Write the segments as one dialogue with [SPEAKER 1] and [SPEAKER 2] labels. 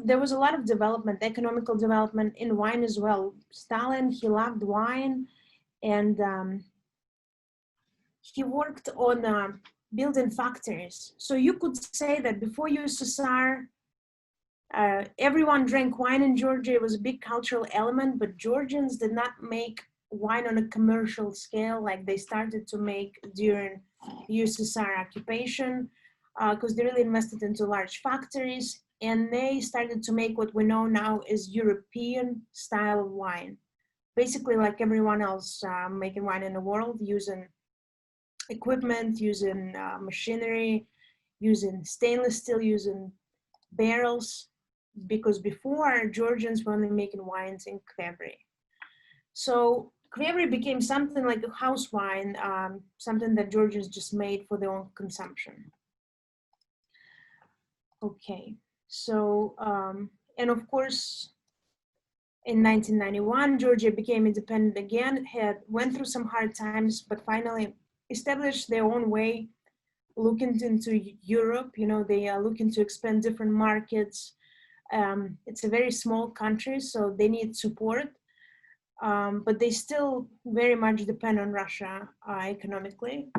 [SPEAKER 1] there was a lot of development, economical development in wine as well. Stalin, he loved wine, and he worked on building factories. So you could say that before USSR, everyone drank wine in Georgia. It was a big cultural element, but Georgians did not make wine on a commercial scale like they started to make during USSR occupation, because they really invested into large factories, and they started to make what we know now is European style of wine. Basically like everyone else making wine in the world, using equipment, using machinery, using stainless steel, using barrels, because before Georgians were only making wines in Quebri. So Cavery became something like a house wine, something that Georgians just made for their own consumption. Okay, so, and of course, in 1991, Georgia became independent again, went through some hard times, but finally established their own way, looking into Europe. You know, they are looking to expand different markets. It's a very small country, so they need support. But they still very much depend on Russia economically.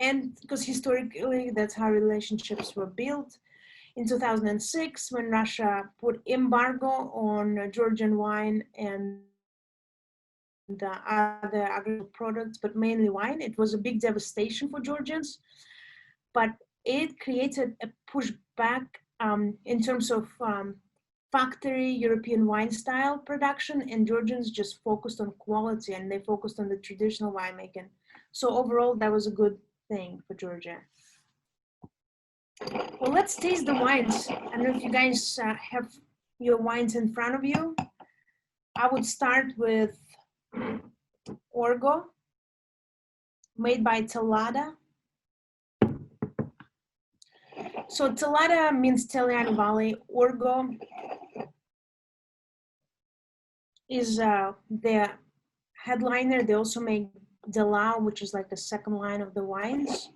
[SPEAKER 1] And because historically, that's how relationships were built. In 2006, when Russia put embargo on Georgian wine and other agricultural products, but mainly wine, it was a big devastation for Georgians. But it created a pushback in terms of factory European wine style production, and Georgians just focused on quality and they focused on the traditional winemaking. So overall, that was a good thing for Georgia. Well, let's taste the wines. I don't know if you guys have your wines in front of you. I would start with Orgo, made by Tellada. So Tellada means Telian Valley. Orgo is the headliner. They also make Delau, which is like the second line of the wines.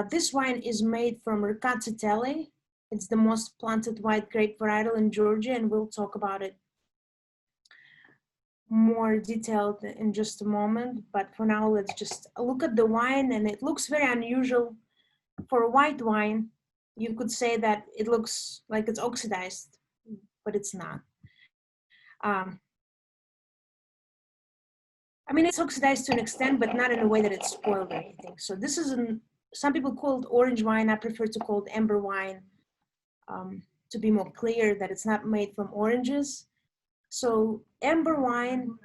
[SPEAKER 1] This wine is made from Ratcha. It's the most planted white grape varietal in Georgia, and we'll talk about it more detailed in just a moment. But for now, let's just look at the wine, and it looks very unusual. For a white wine, you could say that it looks like it's oxidized, but it's not. I mean, it's oxidized to an extent, but not in a way that it's spoiled or anything. So this is some people call it orange wine. I prefer to call it amber wine to be more clear that it's not made from oranges. So amber wine,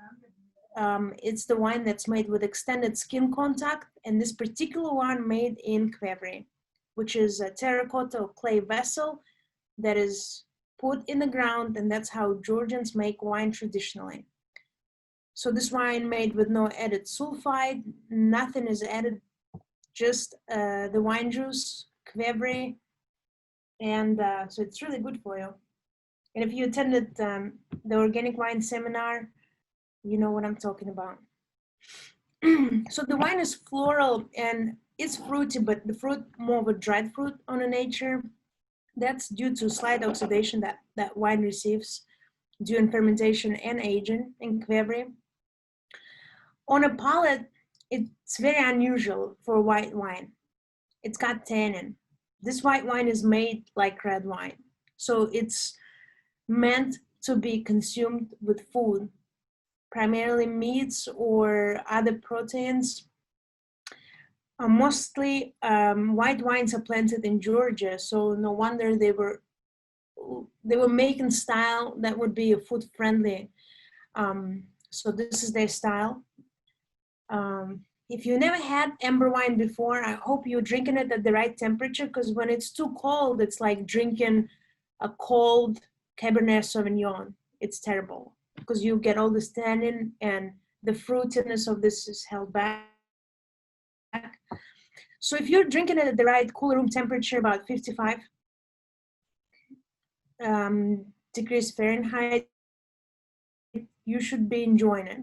[SPEAKER 1] it's the wine that's made with extended skin contact, and this particular one made in Quebri, which is a terracotta or clay vessel that is put in the ground, and that's how Georgians make wine traditionally. So this wine made with no added sulfide, nothing is added, just the wine juice, Quebri, and so it's really good for you. And if you attended the organic wine seminar, you know what I'm talking about. So the wine is floral and it's fruity, but the fruit more of a dried fruit on a nature. That's due to slight oxidation that wine receives during fermentation and aging in Quebri. On a palate, it's very unusual for a white wine. It's got tannin. This white wine is made like red wine. So it's meant to be consumed with food, primarily meats or other proteins. Mostly white wines are planted in Georgia, so no wonder they were making style that would be food friendly. So this is their style. If you never had amber wine before, I hope you're drinking it at the right temperature, because when it's too cold, it's like drinking a cold Cabernet Sauvignon. It's terrible because you get all this tannin and the fruitiness of this is held back. So if you're drinking it at the right cooler room temperature, about 55 degrees Fahrenheit, you should be enjoying it.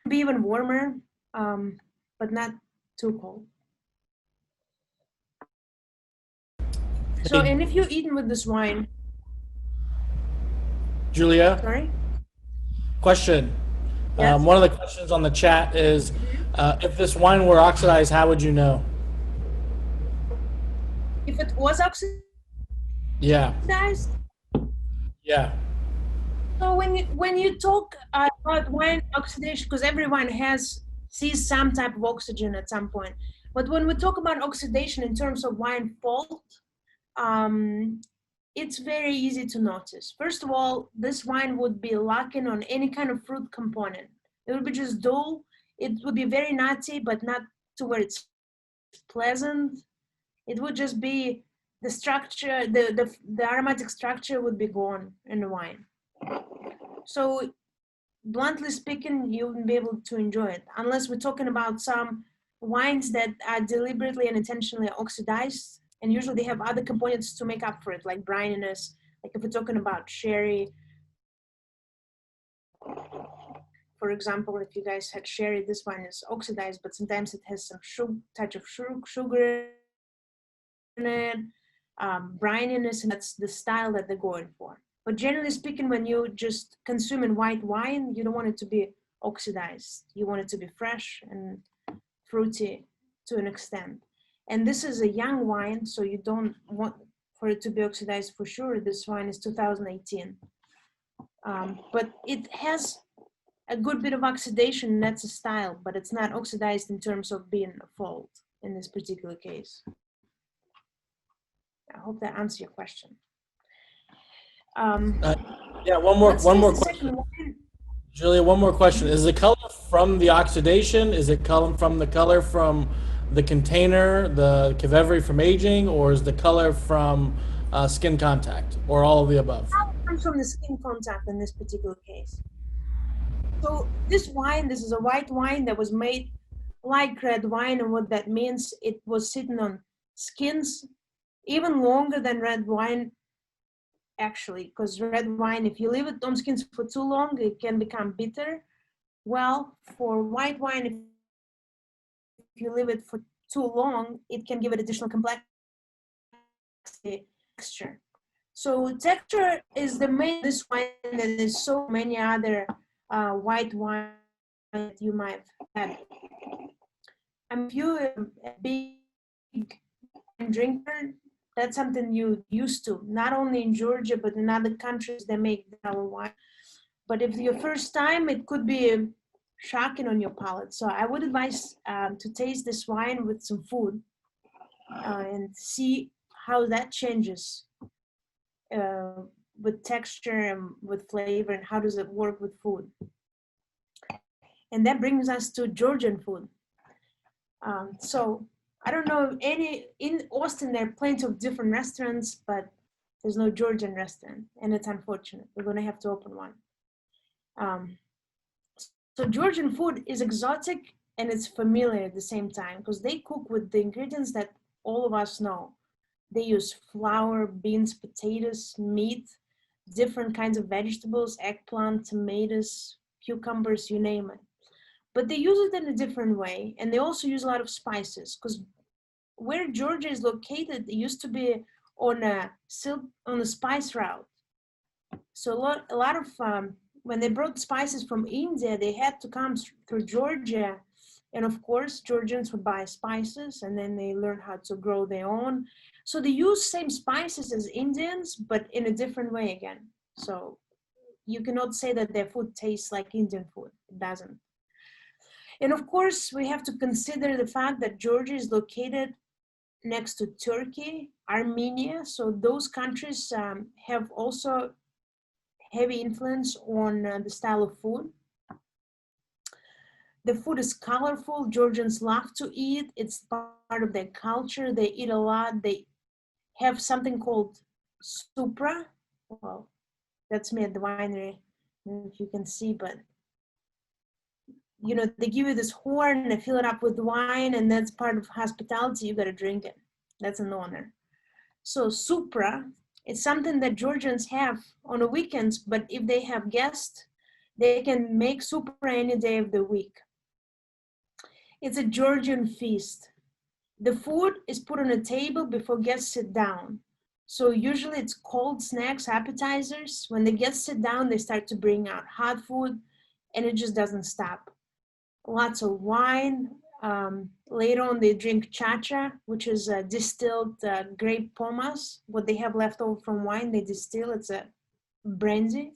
[SPEAKER 1] Be even warmer, but not too cold. So, and if you're eating with this wine,
[SPEAKER 2] Julia,
[SPEAKER 1] Sorry?
[SPEAKER 2] question.
[SPEAKER 1] Yes?
[SPEAKER 2] One of the questions on the chat is,
[SPEAKER 1] Mhm.
[SPEAKER 2] if this wine were oxidized, how would you know?
[SPEAKER 1] If it was
[SPEAKER 2] Yeah,
[SPEAKER 1] oxidized,
[SPEAKER 2] yeah.
[SPEAKER 1] so when you talk about wine oxidation, because everyone sees some type of oxygen at some point, but when we talk about oxidation in terms of wine fault, um, it's very easy to notice. First of all, this wine would be lacking on any kind of fruit component. It would be just dull. It would be very nutty, but not to where it's pleasant. It would just be the structure, the aromatic structure would be gone in the wine. So bluntly speaking, you wouldn't be able to enjoy it unless we're talking about some wines that are deliberately and intentionally oxidized, and usually they have other components to make up for it, like brininess. Like if we're talking about sherry, for example, if you guys had sherry, this wine is oxidized, but sometimes it has some touch of sugar in it, brininess, and that's the style that they're going for. But generally speaking, when you just consuming white wine, you don't want it to be oxidized. You want it to be fresh and fruity to an extent. And this is a young wine, so you don't want for it to be oxidized for sure. This wine is 2018. But it has a good bit of oxidation, and that's a style, but it's not oxidized in terms of being a fault in this particular case. I hope that answers your question.
[SPEAKER 2] Uh, yeah, one more
[SPEAKER 1] Let's taste the
[SPEAKER 2] question.
[SPEAKER 1] second one.
[SPEAKER 2] Julia, one more question. Is the color from the oxidation? Is it from the color from the container, the Cavery from aging, or is the color from skin contact, or all of the above?
[SPEAKER 1] Comes from the skin contact in this particular case. So this wine, this is a white wine that was made like red wine, and what that means, it was sitting on skins even longer than red wine, actually, because red wine, if you leave it on skins for too long, it can become bitter. Well, for white wine, if you leave it for too long, it can give it additional complexity, texture. So texture is the main this wine, and there's so many other white wine that you might have had. If you're a big drinker, that's something you used to, not only in Georgia, but in other countries they make our wine. But if your first time, it could be shocking on your palate. So I would advise to taste this wine with some food and see how that changes with texture and with flavor, and how does it work with food. And that brings us to Georgian food. So I don't know in Austin, there are plenty of different restaurants, but there's no Georgian restaurant, and it's unfortunate. We're gonna have to open one. So Georgian food is exotic and it's familiar at the same time, because they cook with the ingredients that all of us know. They use flour, beans, potatoes, meat, different kinds of vegetables, eggplant, tomatoes, cucumbers, you name it. But they use it in a different way, and they also use a lot of spices, because where Georgia is located, it used to be on a spice route. So a lot of when they brought spices from India, they had to come through Georgia, and of course Georgians would buy spices, and then they learned how to grow their own. So they use same spices as Indians, but in a different way again. So you cannot say that their food tastes like Indian food. It doesn't. And of course, we have to consider the fact that Georgia is located next to Turkey, Armenia. So those countries have also heavy influence on the style of food. The food is colorful. Georgians love to eat. It's part of their culture. They eat a lot. They have something called supra. Well, that's me at the winery, if you can see, but you know, they give you this horn and they fill it up with wine, and that's part of hospitality. You got to drink it. That's an honor. So supra, it's something that Georgians have on the weekends, but if they have guests, they can make supra any day of the week. It's a Georgian feast. The food is put on a table before guests sit down. So usually it's cold snacks, appetizers. When they get sit down, they start to bring out hot food, and it just doesn't stop. Lots of wine. Later on, they drink chacha, which is distilled grape pomace. What they have left over from wine, they distill. It's a brandy.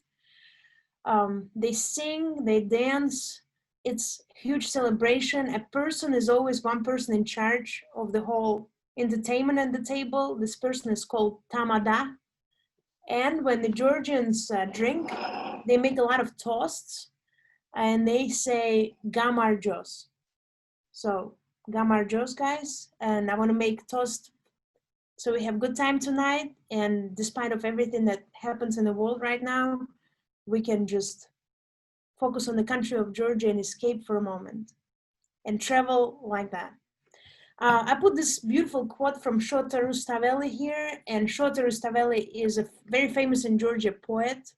[SPEAKER 1] They sing, they dance. It's huge celebration. A person is always one person in charge of the whole entertainment at the table. This person is called tamada. And when the Georgians drink, they make a lot of toasts, and they say gamarjos. So gamarjos, guys, and I want to make toast so we have good time tonight. And despite of everything that happens in the world right now, we can just focus on the country of Georgia and escape for a moment and travel like that. I put this beautiful quote from Shota Rustaveli here, and Shota Rustaveli is a very famous in Georgia poet.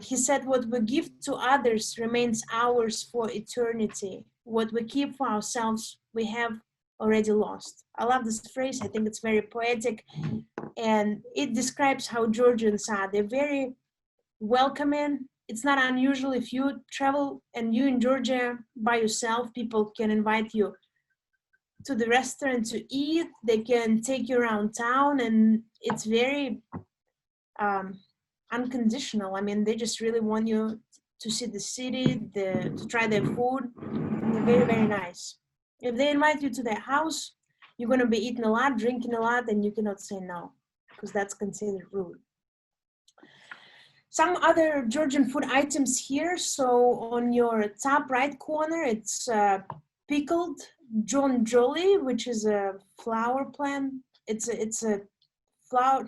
[SPEAKER 1] He said, "What we give to others remains ours for eternity. What we keep for ourselves, we have already lost." I love this phrase. I think it's very poetic, and it describes how Georgians are. They're very welcoming. It's not unusual if you travel and you in Georgia by yourself, people can invite you to the restaurant to eat. They can take you around town, and it's very unconditional. I mean, they just really want you to see the city, to try their food. And they're very, very nice. If they invite you to their house, you're going to be eating a lot, drinking a lot, and you cannot say no, because that's considered rude. Some other Georgian food items here. So on your top right corner, it's pickled jonjoli, which is a flower plant. It's a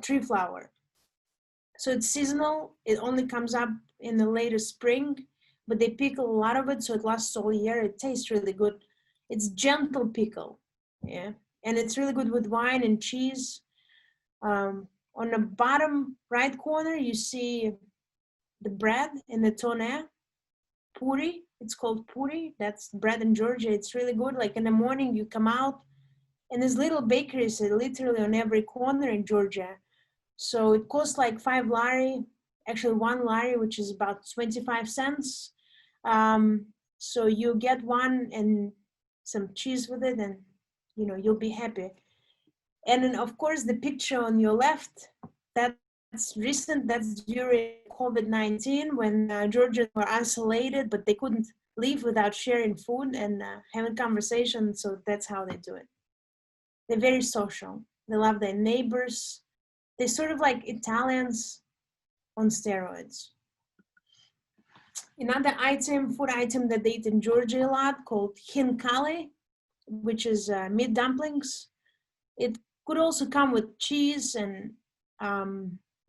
[SPEAKER 1] tree flower. So it's seasonal. It only comes up in the later spring, but they pickle a lot of it, so it lasts all year. It tastes really good. It's gentle pickle, yeah, and it's really good with wine and cheese. On the bottom right corner, you see the bread in the tonne, puri. It's called puri. That's bread in Georgia. It's really good. Like in the morning, you come out, and there's little bakeries literally on every corner in Georgia. So it costs like 5 lari, actually 1 lari, which is about 25 cents. So you get one and some cheese with it, and you'll be happy. And then of course the picture on your left, that's recent. That's during COVID-19 when Georgians were isolated, but they couldn't leave without sharing food and having conversation. So that's how they do it. They're very social. They love their neighbors. They're sort of like Italians on steroids. Another food item that they eat in Georgia a lot, called hinkali, which is meat dumplings. It could also come with cheese and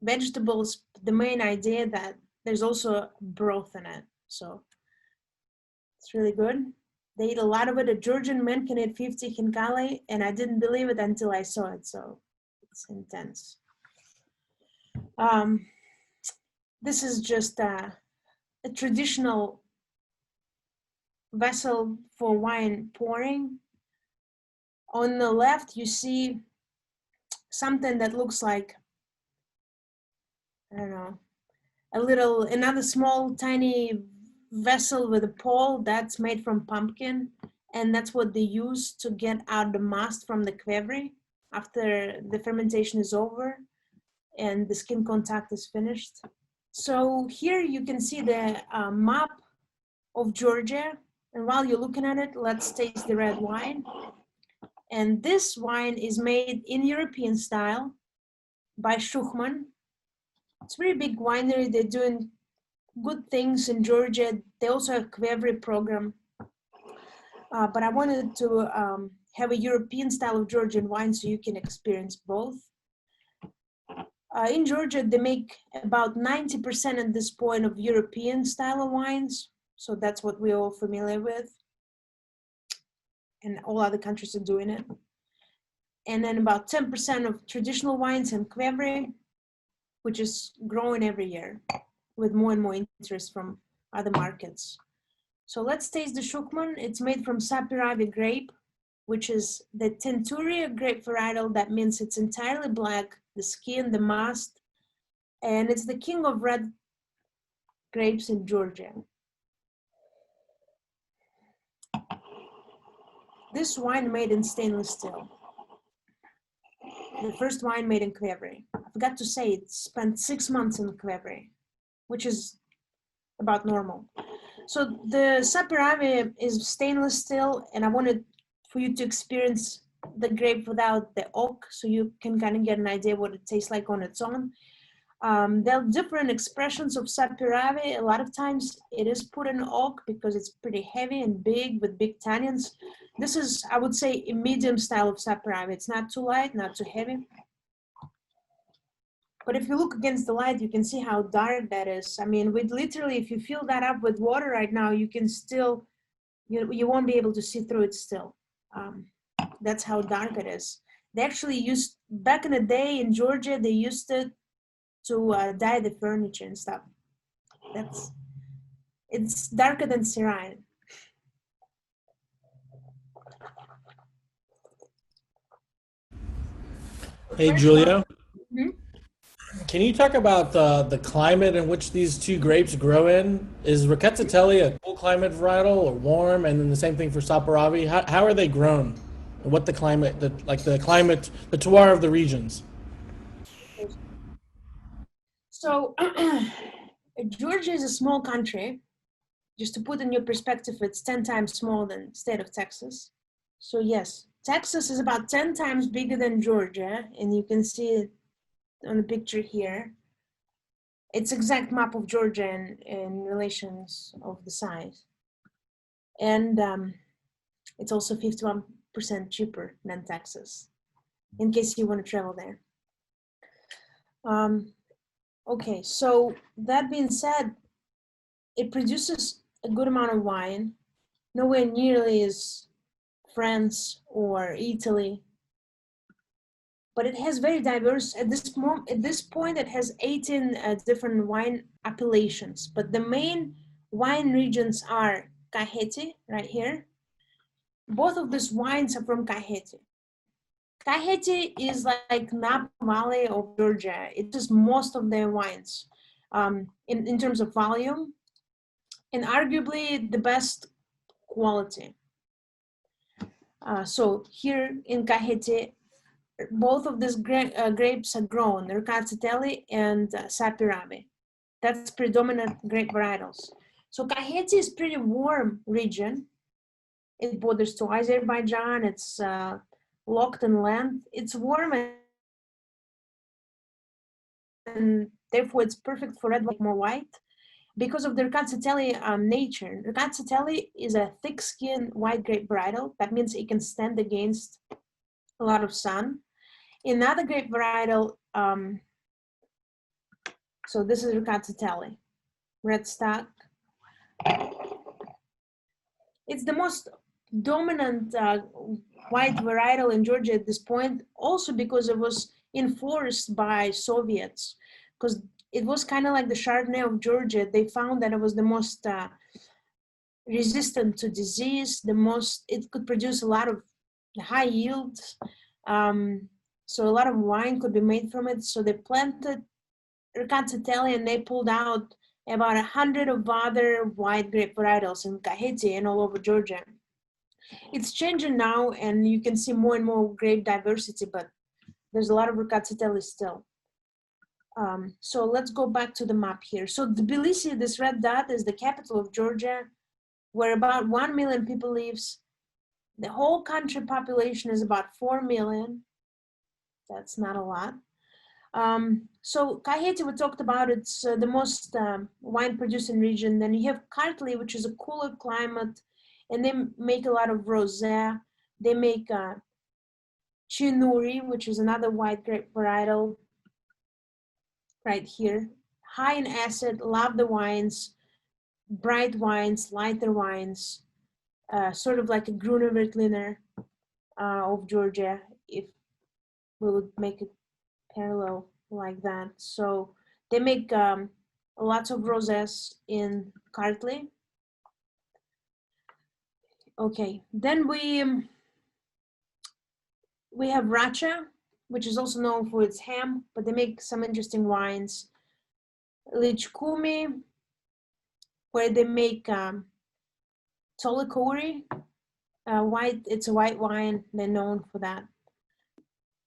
[SPEAKER 1] vegetables. The main idea that there's also broth in it, so it's really good. They eat a lot of it. A Georgian man can eat 50 hinkali, and I didn't believe it until I saw it, so it's intense. This is just a traditional vessel for wine pouring. On the left, you see something that looks like, I don't know, another small, tiny vessel with a pole that's made from pumpkin. And that's what they use to get out the must from the Cavery after the fermentation is over and the skin contact is finished. So here you can see the map of Georgia. And while you're looking at it, let's taste the red wine. And this wine is made in European style by Shukman. It's a very big winery. They're doing good things in Georgia. They also have Quebri program. But I wanted to have a European style of Georgian wine so you can experience both. In Georgia, they make about 90% at this point of European style of wines. So that's what we're all familiar with. And all other countries are doing it. And then about 10% of traditional wines and Quebri, which is growing every year with more and more interest from other markets. So let's taste the Shukman. It's made from Sapiravi grape, which is the Tenturia grape varietal. That means it's entirely black the skin, the must, and it's the king of red grapes in Georgia. This wine made in stainless steel. The first wine made in Quebri. I forgot to say it spent 6 months in Quebri, which is about normal. So the Saperavi is stainless steel, and I wanted for you to experience the grape without the oak, so you can kind of get an idea what it tastes like on its own. There are different expressions of Saperavi. A lot of times it is put in oak because it's pretty heavy and big with big tannins. This is, I would say, a medium style of Saperavi. It's not too light, not too heavy. But if you look against the light, you can see how dark that is. I mean, with literally, if you fill that up with water right now, you can still, you won't be able to see through it still. That's how dark it is. They actually used, back in the day in Georgia, they used it to dye the furniture and stuff. It's darker than Syrah.
[SPEAKER 2] Hey, Julia.
[SPEAKER 1] Mm-hmm.
[SPEAKER 2] Can you talk about the climate in which these two grapes grow in? Is Rickettatelli a cool climate varietal or warm? And then the same thing for Saperavi. How are they grown? And what the climate, the climate, the terroir of the regions?
[SPEAKER 1] So Georgia is a small country. Just to put in your perspective, it's 10 times smaller than the state of Texas. So yes, Texas is about 10 times bigger than Georgia, and you can see it on the picture here. It's exact map of Georgia in relations of the size. And it's also 51% cheaper than Texas, in case you want to travel there. Okay, so that being said, it produces a good amount of wine, nowhere nearly as France or Italy, but it has very diverse, at this point it has 18 different wine appellations, but the main wine regions are Kakheti, right here. Both of these wines are from Kakheti. Kakheti is like Napa Valley of Georgia. It is most of their wines in terms of volume, and arguably the best quality. So here in Kakheti, both of these grapes are grown, Rickettatelli and Saperavi. That's predominant grape varietals. So Kakheti is pretty warm region. It borders to Azerbaijan. It's locked in land. It's warm and therefore it's perfect for red wine, more white. Because of the Rickettatelli nature, Rickettatelli is a thick-skinned white grape varietal. That means it can stand against a lot of sun. Another grape varietal, so this is Rickettatelli, red stock. It's the most dominant white varietal in Georgia at this point, also because it was enforced by Soviets, because it was kind of like the Chardonnay of Georgia. They found that it was the most resistant to disease, it could produce a lot of high yields. So a lot of wine could be made from it. So they planted Rickettatelli and they pulled out about 100 of other white grape varietals in Kakheti and all over Georgia. It's changing now, and you can see more and more grape diversity, but there's a lot of Rickettatelli still. So let's go back to the map here. So Tbilisi, this red dot, is the capital of Georgia, where about 1 million people lives. The whole country population is about 4 million. That's not a lot. So Kakheti, we talked about, it's the most wine producing region. Then you have Kartli, which is a cooler climate, and they make a lot of rosé. They make Chinuri, which is another white grape varietal right here. High in acid, love the wines, bright wines, lighter wines, sort of like a Gruner Veltliner of Georgia, if we would make it parallel like that. So they make lots of rosés in Kartli. Okay, then we have Ratcha. which is also known for its ham, but they make some interesting wines. Lichkumi, where they make Tolikori, it's a white wine, they're known for that.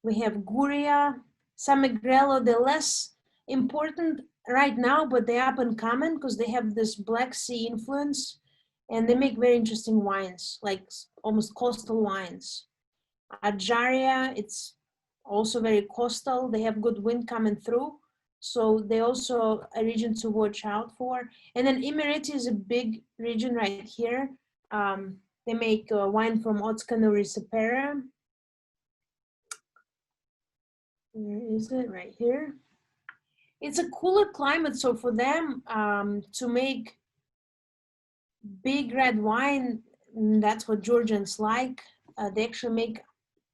[SPEAKER 1] We have Guria, San Migrello, they're less important right now, but they're up and coming because they have this Black Sea influence and they make very interesting wines, like almost coastal wines. Adjaria, it's also very coastal. They have good wind coming through. So they also a region to watch out for. And then Emirate is a big region right here. They make wine from Otskanuri Sapera. Where is it? Right here. It's a cooler climate, so for them to make big red wine, that's what Georgians like. They actually make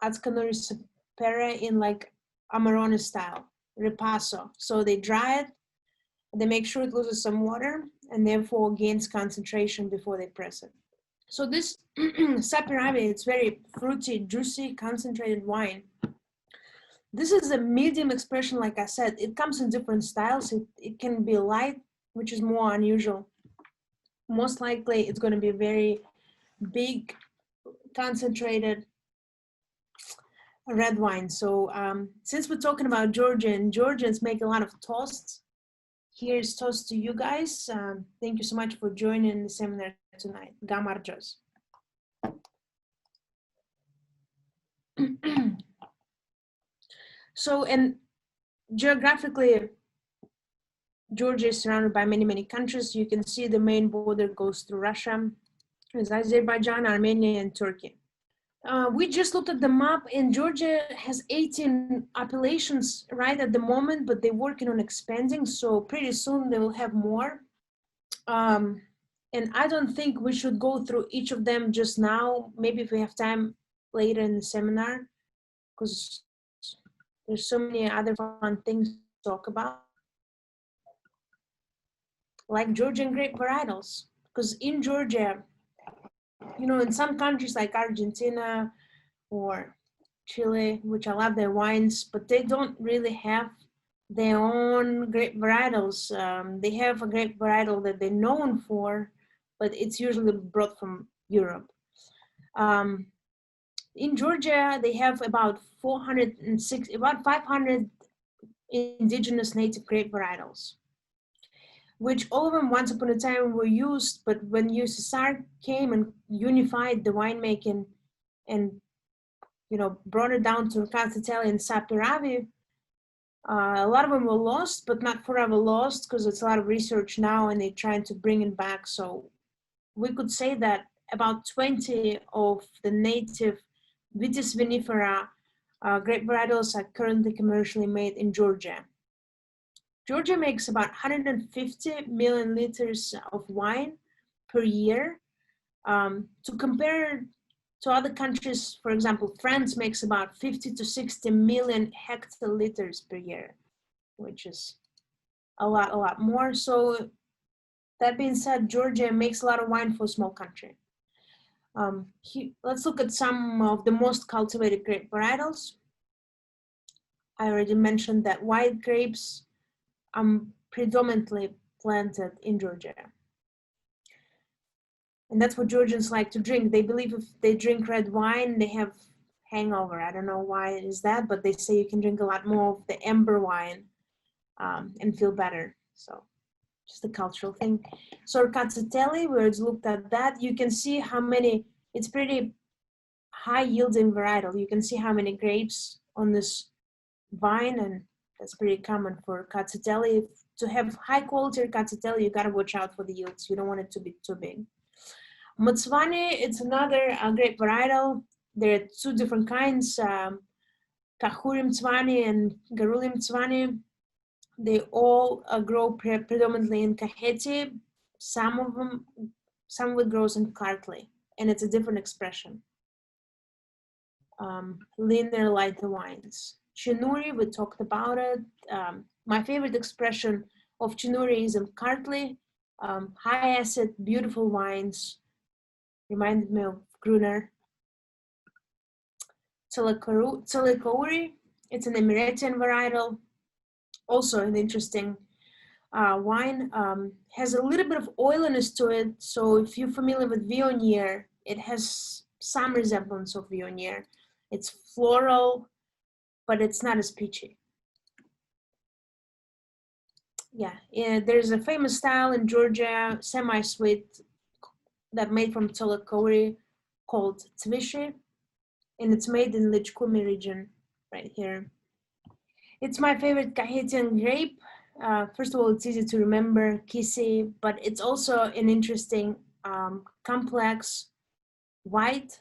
[SPEAKER 1] Otskanuri Sapera in like Amarone style, ripasso. So they dry it, they make sure it loses some water, and therefore gains concentration before they press it. So this Saperavi, it's very fruity, juicy, concentrated wine. This is a medium expression, like I said. It comes in different styles. It can be light, which is more unusual. Most likely, it's going to be very big, concentrated red wine. So since we're talking about Georgia, and Georgians make a lot of toasts, here's toast to you guys. Thank you so much for joining the seminar tonight. Gamarjos. So, and geographically, Georgia is surrounded by many, many countries. You can see the main border goes through Russia, is Azerbaijan, Armenia, and Turkey. We just looked at the map, and Georgia has 18 appellations right at the moment, but they're working on expanding, so pretty soon they will have more. And I don't think we should go through each of them just now. Maybe if we have time later in the seminar, because there's so many other fun things to talk about, like Georgian grape varietals. Because in Georgia, you know, in some countries like Argentina or Chile, which I love their wines, but they don't really have their own grape varietals. They have a grape varietal that they're known for, but it's usually brought from Europe. In Georgia, they have about 500 indigenous native grape varietals, which all of them once upon a time were used, but when USSR came and unified the winemaking and, you know, brought it down to Cavatelli and Saperavi, a lot of them were lost, but not forever lost, because it's a lot of research now and they're trying to bring it back. So we could say that about 20 of the native Vitis vinifera grape varietals are currently commercially made in Georgia. Georgia makes about 150 million liters of wine per year. To compare to other countries, for example, France makes about 50 to 60 million hectoliters per year, which is a lot more. So that being said, Georgia makes a lot of wine for a small country. Let's look at some of the most cultivated grape varietals. I already mentioned that white grapes are predominantly planted in Georgia. And that's what Georgians like to drink. They believe if they drink red wine, they have hangover. I don't know why it is that, but they say you can drink a lot more of the amber wine and feel better. So just a cultural thing. So Cavatelli, where it's looked at that, you can see how many, it's pretty high yielding varietal. You can see how many grapes on this vine, and that's pretty common for Cavatelli. To have high quality Cavatelli, you gotta watch out for the yields. You don't want it to be too big. Motsvani, it's another grape varietal. There are two different kinds, Kahurim Tsvani and Garulim Tsvani. They all grow predominantly in Kakheti. Some of it grows in Kartli, and it's a different expression. Linear lighter wines. Chinuri, we talked about it. My favorite expression of Chinuri is in Kartli. High acid, beautiful wines. Reminded me of Gruner. Tselekori, It's an Emirate varietal, also an interesting wine. Has a little bit of oiliness to it, so if you're familiar with Viognier, it has some resemblance of Viognier. It's floral, but it's not as peachy. Yeah, there's a famous style in Georgia, semi-sweet, that made from Cavalry called Tvishi, and it's made in the Shukman region right here. It's my favorite Kahetian grape. First of all, it's easy to remember, Kisi, but it's also an interesting, complex white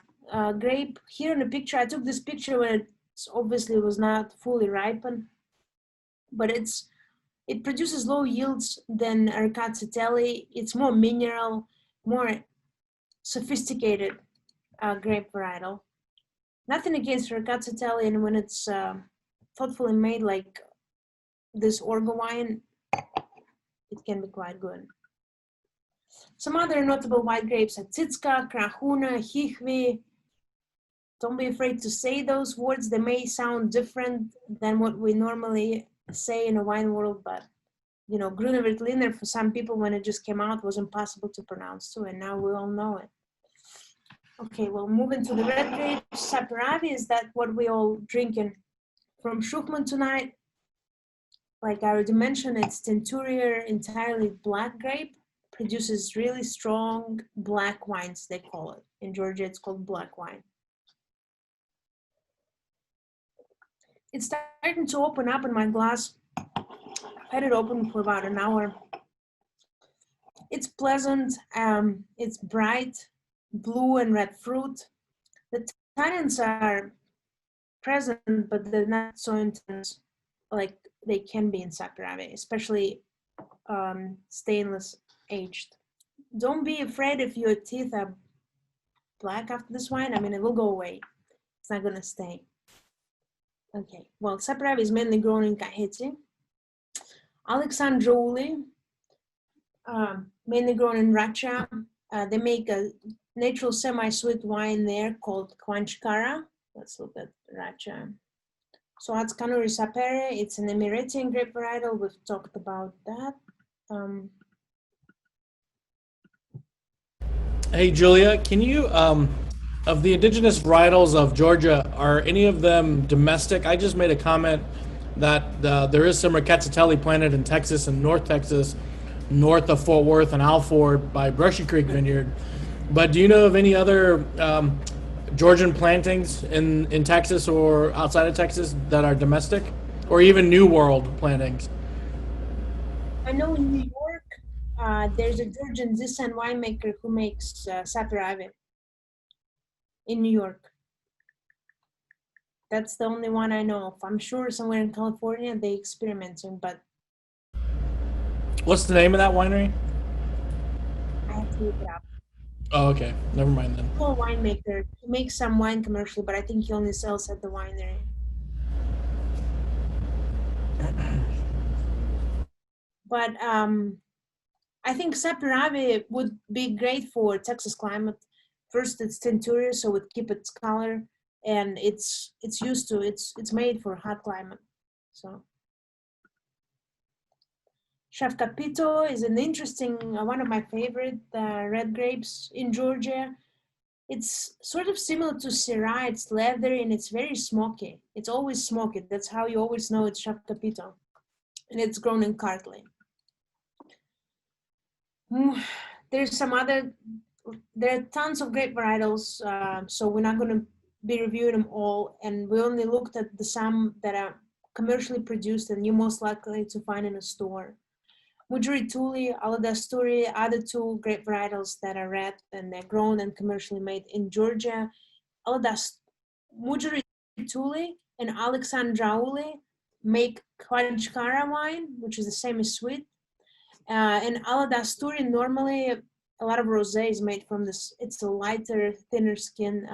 [SPEAKER 1] grape. Here in the picture, I took this picture when it obviously was not fully ripened, but it produces low yields than Ratcha. It's more mineral, more sophisticated grape varietal. Nothing against Ratcha, and when it's thoughtfully made like this Orgo wine, it can be quite good. Some other notable white grapes are Tsitska, Krahuna, Hichvi. Don't be afraid to say those words. They may sound different than what we normally say in a wine world, but you know, Grunewaldliner for some people when it just came out was impossible to pronounce too, and now we all know it. Okay, well, moving to the red grape, Saperavi, is that what we all drinking from Shukman tonight? Like I already mentioned, it's Tenturier, entirely black grape, produces really strong black wines, they call it. In Georgia, it's called black wine. It's starting to open up in my glass. I've had it open for about an hour. It's pleasant, it's bright, blue and red fruit. The tannins are present, but they're not so intense like they can be in Saperavi, especially stainless aged. Don't be afraid if your teeth are black after this wine. I mean, it will go away. It's not gonna stay. Okay, well, Saperavi is mainly grown in Kaheti. Alexandrouli, mainly grown in Ratcha. They make a natural semi-sweet wine there called Kwanchkara. Let's look at Ratcha. So Atskanuri Sapere, it's an Emirate grape varietal. We've talked about that.
[SPEAKER 2] Hey, Julia, can you, of the indigenous varietals of Georgia, are any of them domestic? I just made a comment that there is some Rickettsatelli planted in Texas and North Texas, north of Fort Worth and Alford by Brushy Creek Vineyard. But do you know of any other Georgian plantings in Texas or outside of Texas that are domestic, or even New World plantings?
[SPEAKER 1] I know in New York, there's a Georgian Dixon winemaker who makes Saperavi in New York. That's the only one I know of. I'm sure somewhere in California they experimenting, but
[SPEAKER 2] What's the name of that winery?
[SPEAKER 1] I have to look it up.
[SPEAKER 2] Oh, okay. Never mind then.
[SPEAKER 1] Full winemaker. He makes some wine commercially, but I think he only sells at the winery. But I think Saperavi would be great for Texas climate. First, it's Tenturier, so it keep its color, and it's used to it's made for hot climate. So Chef Capito is an interesting one of my favorite red grapes in Georgia. It's sort of similar to Syrah. It's leathery and it's very smoky. It's always smoky. That's how you always know it's Chef Capito, and it's grown in Cartley. There's some other. There are tons of grape varietals, so we're not going to be reviewing them all, and we only looked at the some that are commercially produced and you're most likely to find in a store. Mujuri Tuli, Aladasturi, other two grape varietals that are red and they're grown and commercially made in Georgia. Mujuri Tuli and Alexandrauli make Kwanchkara wine, which is the same as sweet. And Aladasturi, normally a lot of rosé is made from this. It's a lighter, thinner skin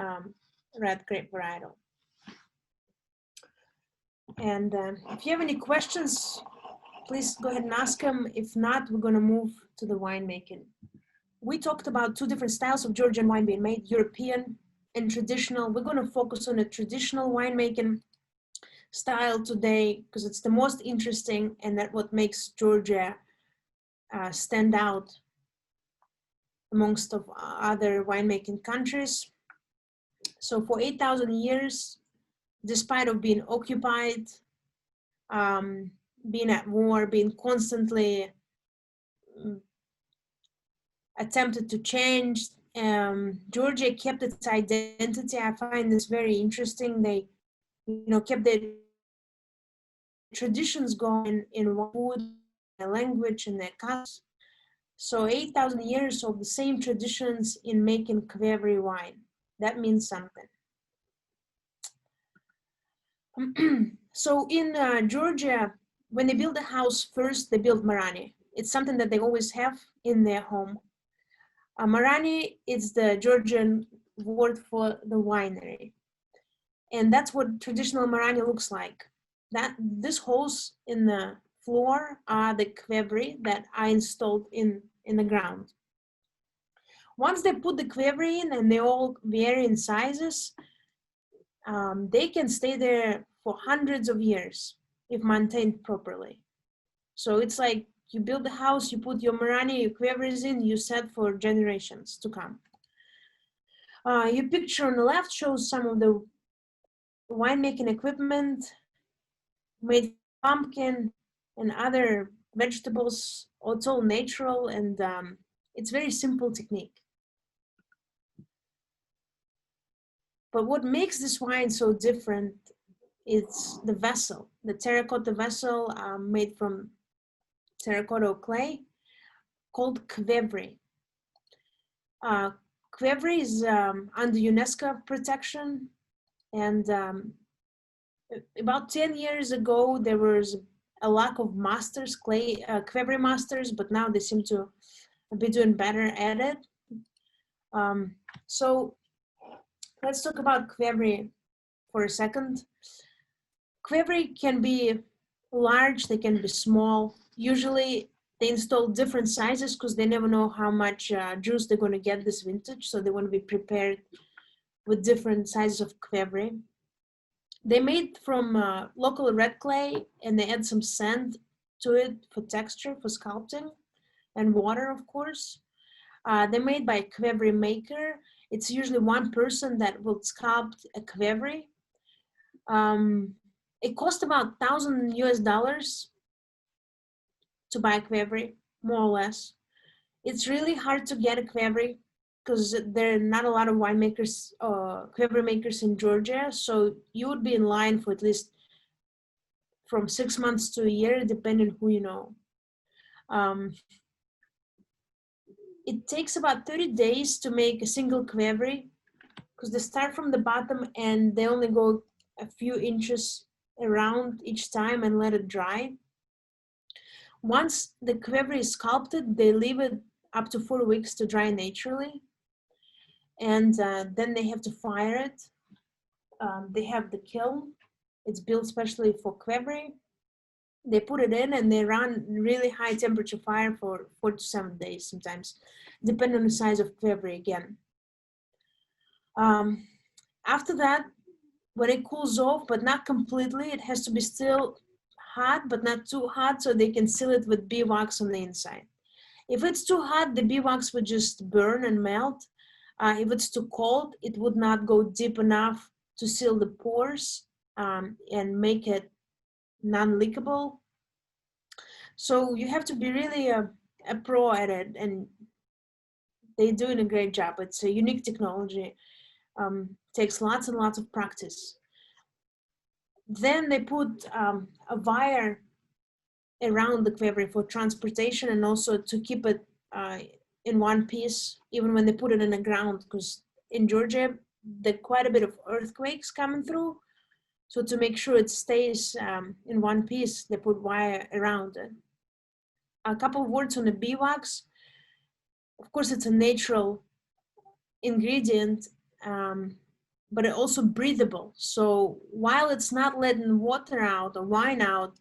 [SPEAKER 1] red grape varietal. And if you have any questions, please go ahead and ask them. If not, we're going to move to the winemaking. We talked about two different styles of Georgian wine being made, European and traditional. We're going to focus on the traditional winemaking style today because it's the most interesting and that what makes Georgia stand out amongst of other winemaking countries. So for 8,000 years, despite of being occupied, being at war, being constantly attempted to change, Georgia kept its identity. I find this very interesting. They, kept their traditions going in food, their language, and their customs. So 8,000 years of the same traditions in making Cavery wine. That means something. So in Georgia, when they build a house, first they build Marani. It's something that they always have in their home. Marani is the Georgian word for the winery. And that's what traditional Marani looks like. These holes in the floor are the Quebri that are installed in the ground. Once they put the Quebri in, and they all vary in sizes, they can stay there for hundreds of years if maintained properly. So it's like you build a house, you put your Marani, your Quebris in, you set for generations to come. Your picture on the left shows some of the winemaking equipment made from pumpkin and other vegetables. It's all natural, and it's very simple technique. But what makes this wine so different is the vessel, the terracotta vessel made from terracotta clay called Cavery. Cavery is under UNESCO protection, and about 10 years ago there was a lack of masters, Quebri masters, but now they seem to be doing better at it. So let's talk about Quebri for a second. Quebri can be large, they can be small. Usually they install different sizes because they never know how much juice they're going to get this vintage, so they want to be prepared with different sizes of Quebri. They made from local red clay, and they add some sand to it for texture, for sculpting, and water, of course. They're made by a Quebri maker. It's usually one person that will sculpt a Quebri. It costs about $1,000 to buy a Quebri, more or less. It's really hard to get a Quebri because there are not a lot of winemakers, Quebri makers in Georgia. So you would be in line for at least from 6 months to a year, depending who you know. It takes about 30 days to make a single Quebri because they start from the bottom and they only go a few inches around each time and let it dry. Once the Quebri is sculpted, they leave it up to 4 weeks to dry naturally. And then they have to fire it. They have the kiln. It's built specially for Quebri. They put it in and they run really high temperature fire for 4 to 7 days sometimes, depending on the size of Quebri again. After that, when it cools off, but not completely, it has to be still hot, but not too hot, so they can seal it with bee wax on the inside. If it's too hot, the bee wax would just burn and melt. If it's too cold, it would not go deep enough to seal the pores and make it non-leakable. So you have to be really a pro at it, and they're doing a great job. It's a unique technology. Takes lots and lots of practice. Then they put a wire around the Quebri for transportation and also to keep it in one piece, even when they put it in the ground, because in Georgia, there's quite a bit of earthquakes coming through. So to make sure it stays in one piece, they put wire around it. A couple of words on the bee wax. Of course, it's a natural ingredient, but it also breathable. So while it's not letting water out or wine out,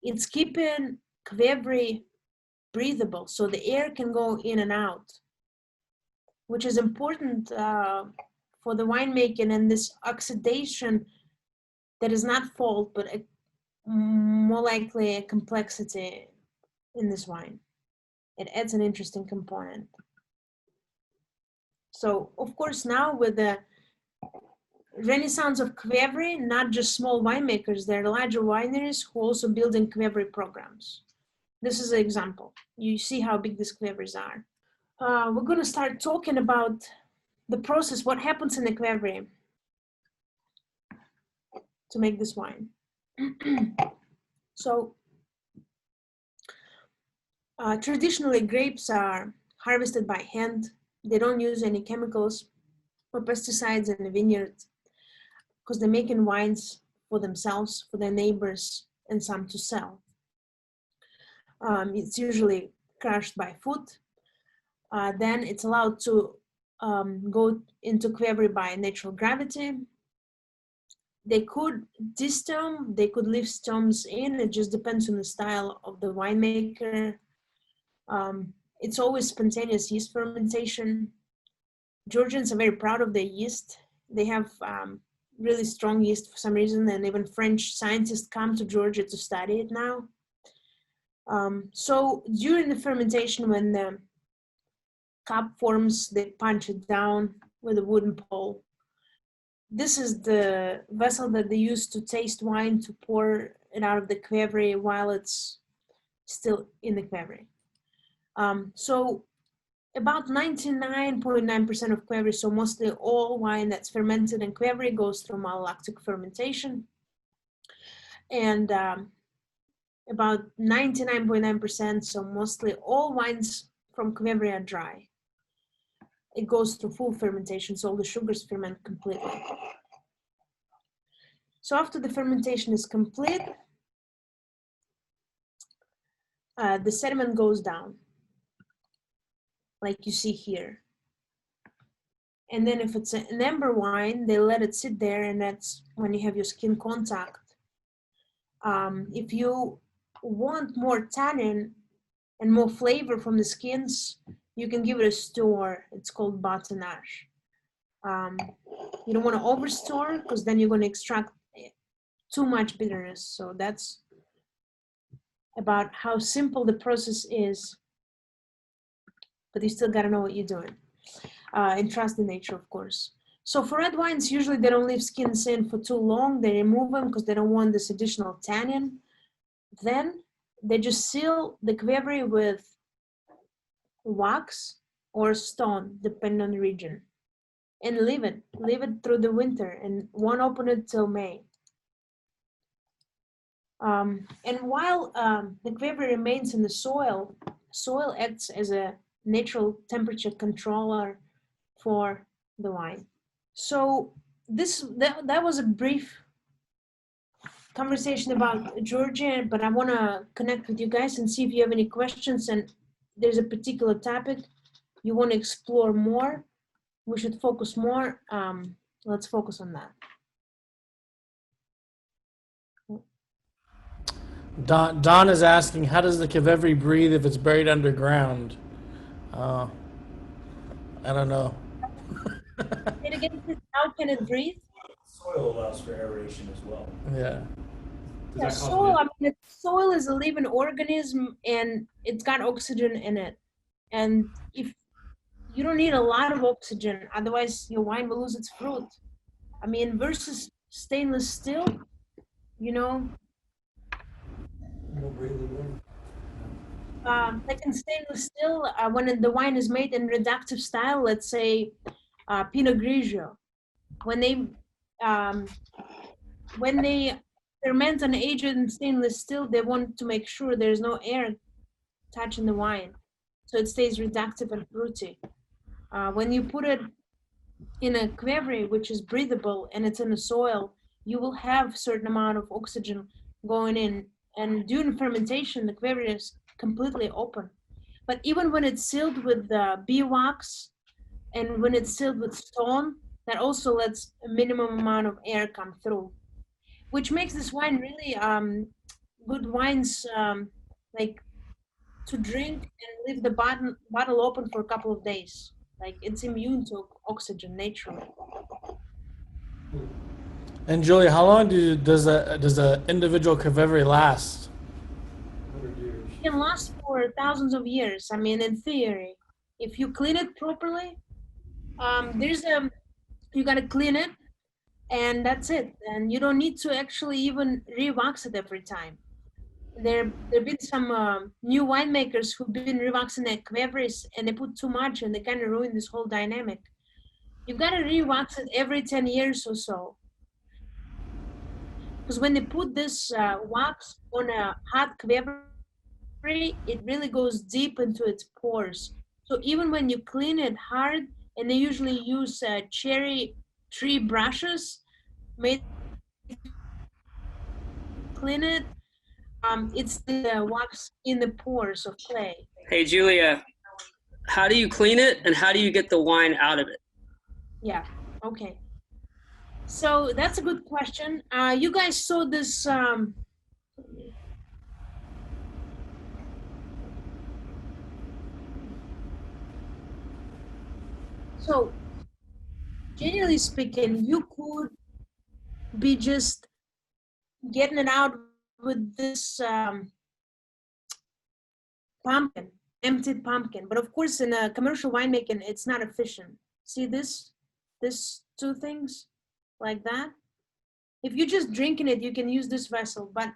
[SPEAKER 1] it's keeping Quebri breathable, so the air can go in and out, which is important for the winemaking. And this oxidation that is not fault, but more likely a complexity in this wine. It adds an interesting component. So, of course, now with the renaissance of Quebri, not just small winemakers, there are larger wineries who also build in Quebri programs. This is an example. You see how big these Quebris are. We're going to start talking about the process, what happens in the Quebri to make this wine. So, traditionally, grapes are harvested by hand. They don't use any chemicals or pesticides in the vineyard because they're making wines for themselves, for their neighbors, and some to sell. It's usually crushed by foot. Then it's allowed to go into Quebri by natural gravity. They could destom, they could leave stones in, it just depends on the style of the winemaker. It's always spontaneous yeast fermentation. Georgians are very proud of their yeast. They have really strong yeast for some reason, and even French scientists come to Georgia to study it now. So during the fermentation, when the cup forms, they punch it down with a wooden pole. This is the vessel that they use to taste wine, to pour it out of the Cavery while it's still in the Cavery. So about 99.9% of Quebri, so mostly all wine that's fermented in Quebri goes through malolactic fermentation. And about 99.9%, so mostly all wines from Quebri are dry. It goes through full fermentation, so all the sugars ferment completely. So after the fermentation is complete, the sediment goes down, like you see here. And then if it's an amber wine, they let it sit there, and that's when you have your skin contact. If you want more tannin and more flavor from the skins, you can give it a store. It's called batonnage. You don't want to overstore because then you're going to extract too much bitterness. So that's about how simple the process is, but you still got to know what you're doing and trust the nature, of course. So for red wines, usually they don't leave skins in for too long. They remove them because they don't want this additional tannin. Then they just seal the Cavery with wax or stone, depending on the region, and leave it through the winter and won't open it till May. And while the Cavery remains in the soil acts as a natural temperature controller for the wine. So that was a brief conversation about Georgia, but I want to connect with you guys and see if you have any questions, and there's a particular topic you want to explore more, we should focus more. Let's focus on that.
[SPEAKER 2] Don is asking, how does the Cavery breathe if it's buried underground? I don't know.
[SPEAKER 1] And again, how can it breathe?
[SPEAKER 3] Soil allows for aeration as well.
[SPEAKER 2] Yeah.
[SPEAKER 1] Yeah, soil, I mean, soil is a living organism and it's got oxygen in it. And if you don't need a lot of oxygen, otherwise your wine will lose its fruit. I mean, versus stainless steel, you know, like in stainless steel, when the wine is made in reductive style, let's say Pinot Grigio, when they ferment and age it in stainless steel, they want to make sure there's no air touching the wine, so it stays reductive and fruity. When you put it in a Cavery, which is breathable, and it's in the soil, you will have a certain amount of oxygen going in. And during fermentation, the Cavery is completely open. But even when it's sealed with beeswax and when it's sealed with stone, that also lets a minimum amount of air come through, which makes this wine really good wines, like to drink and leave the bottle open for a couple of days. Like it's immune to oxygen naturally.
[SPEAKER 2] And Julia, how long does a individual Cavery last?
[SPEAKER 3] 100 years.
[SPEAKER 1] It can last for thousands of years. I mean, in theory, if you clean it properly, you gotta clean it, and that's it. And you don't need to actually even rewax it every time. There've been some new winemakers who've been rewaxing their Quebris, and they put too much, and they kind of ruin this whole dynamic. You gotta rewax it every 10 years or so. Because when they put this wax on a hot Cavery, it really goes deep into its pores. So even when you clean it hard, and they usually use cherry tree brushes made to clean it, it's the wax in the pores of clay.
[SPEAKER 4] Hey, Julia, how do you clean it and how do you get the wine out of it?
[SPEAKER 1] Yeah, okay. So that's a good question. You guys saw this. So generally speaking, you could be just getting it out with this pumpkin, emptied pumpkin. But of course, in a commercial winemaking, it's not efficient. See this two things like that? If you're just drinking it, you can use this vessel. But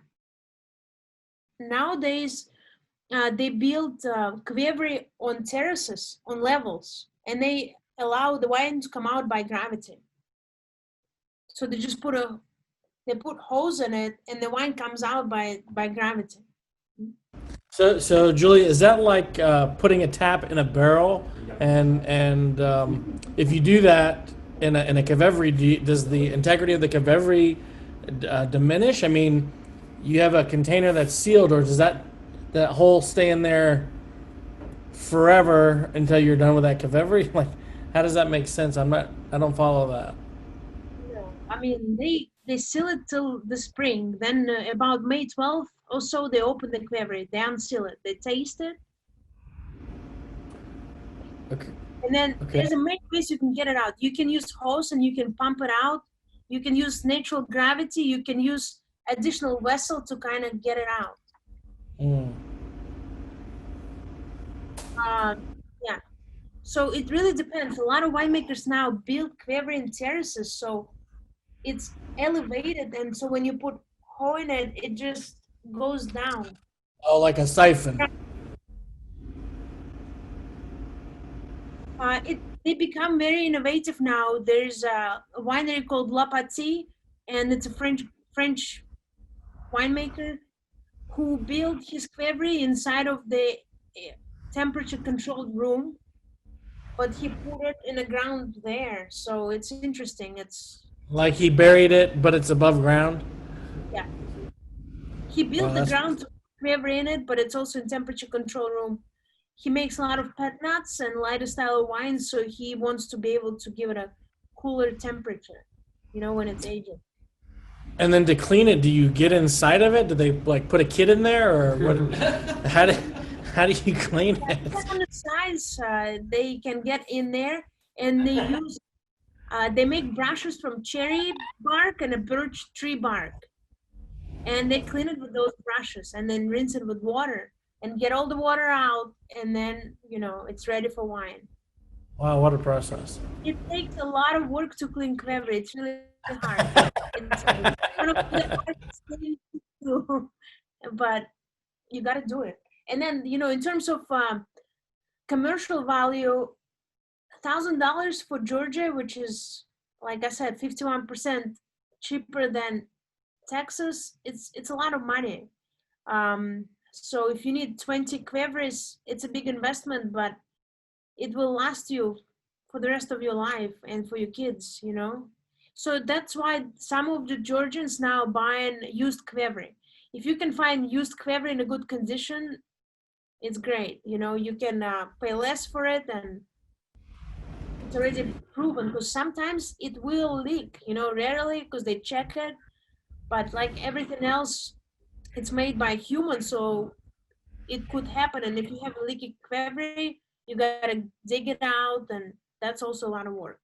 [SPEAKER 1] nowadays, they build Quebri on terraces, on levels, and they allow the wine to come out by gravity. So they just put hose in it, and the wine comes out by gravity.
[SPEAKER 2] So Julia, is that like putting a tap in a barrel? And if you do that in a Cavery, does the integrity of the Cavery diminish? I mean, you have a container that's sealed, or does that hole stay in there forever until you're done with that Cavery? Like, how does that make sense? I don't follow that.
[SPEAKER 1] No, I mean they seal it till the spring. Then about May 12th or so, they open the Quebri, they unseal it, they taste it,
[SPEAKER 2] Okay.
[SPEAKER 1] and then there's a many ways you can get it out. You can use hose and you can pump it out. You can use natural gravity. You can use additional vessel to kind of get it out.
[SPEAKER 2] Mm.
[SPEAKER 1] Yeah. So it really depends. A lot of winemakers now build Quebri in terraces, so it's elevated, and so when you put hoe in it, it just goes down.
[SPEAKER 2] Oh, like a siphon.
[SPEAKER 1] They become very innovative now. There's a winery called Lapati, and it's a French winemaker who built his Quebri inside of the temperature-controlled room, but he put it in the ground there. So it's interesting. It's
[SPEAKER 2] Like he buried it, but it's above ground.
[SPEAKER 1] yeah. He built the
[SPEAKER 2] that's-
[SPEAKER 1] ground to put Quebri in it, but it's also in temperature-controlled room. He makes a lot of pet nuts and lighter style of wines, so he wants to be able to give it a cooler temperature, when it's aging.
[SPEAKER 2] And then to clean it, do you get inside of it? Do they like put a kid in there, or what? how do you clean it?
[SPEAKER 1] Depending on the size, they can get in there, and they make brushes from cherry bark and a birch tree bark, and they clean it with those brushes, and then rinse it with water and get all the water out, and then it's ready for wine.
[SPEAKER 2] Wow, what a process!
[SPEAKER 1] It takes a lot of work to clean Quebri. It's really hard. It's one of the hardest things to do, but you got to do it. And then in terms of commercial value, $1,000 for Georgia, which is, like I said, 51% cheaper than Texas. It's a lot of money. So if you need 20 Quebris, it's a big investment, but it will last you for the rest of your life and for your kids, So that's why some of the Georgians now buying used Quebri. If you can find used Quebri in a good condition, it's great. You can pay less for it, and it's already proven, because sometimes it will leak, rarely, because they check it. But like everything else, it's made by humans, so it could happen. And if you have a leaky Quebri, you gotta dig it out, and that's also a lot of work.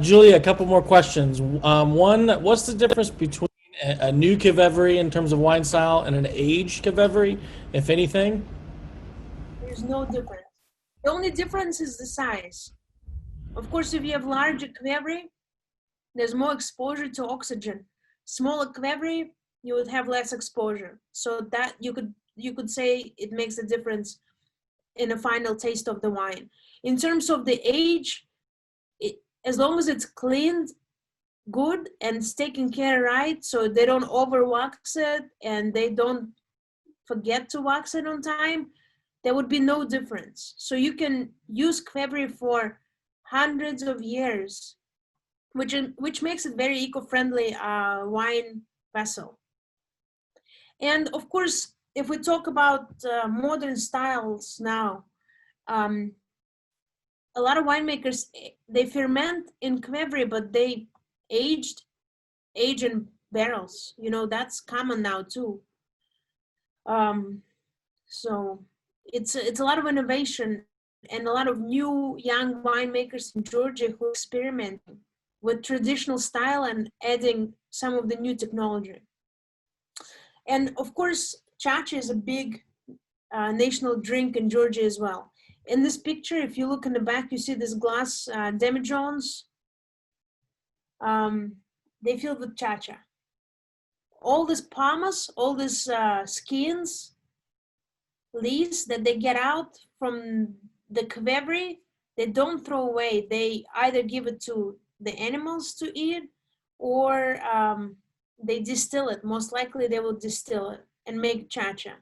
[SPEAKER 2] Julia, a couple more questions. One, what's the difference between a new Cavery in terms of wine style and an aged Cavery, if anything?
[SPEAKER 1] There's no difference. The only difference is the size. Of course, if you have larger Quebri, there's more exposure to oxygen. Smaller Quebri, you would have less exposure. So that you could say it makes a difference in the final taste of the wine. In terms of the age, as long as it's cleaned good and it's taken care right, so they don't over wax it and they don't forget to wax it on time, there would be no difference. So you can use Quebri for hundreds of years, which makes it very eco-friendly wine vessel. And of course, if we talk about modern styles now, a lot of winemakers, they ferment in Quebri, but they age in barrels. You know, that's common now too. So it's a lot of innovation and a lot of new young winemakers in Georgia who experiment with traditional style and adding some of the new technology. And of course, Chacha is a big national drink in Georgia as well. In this picture, if you look in the back, you see this glass demijohns. They filled with Chacha. All these palmas, all these skins, leaves that they get out from the Cavery, they don't throw away. They either give it to the animals to eat or they distill it. Most likely they will distill it and make Chacha.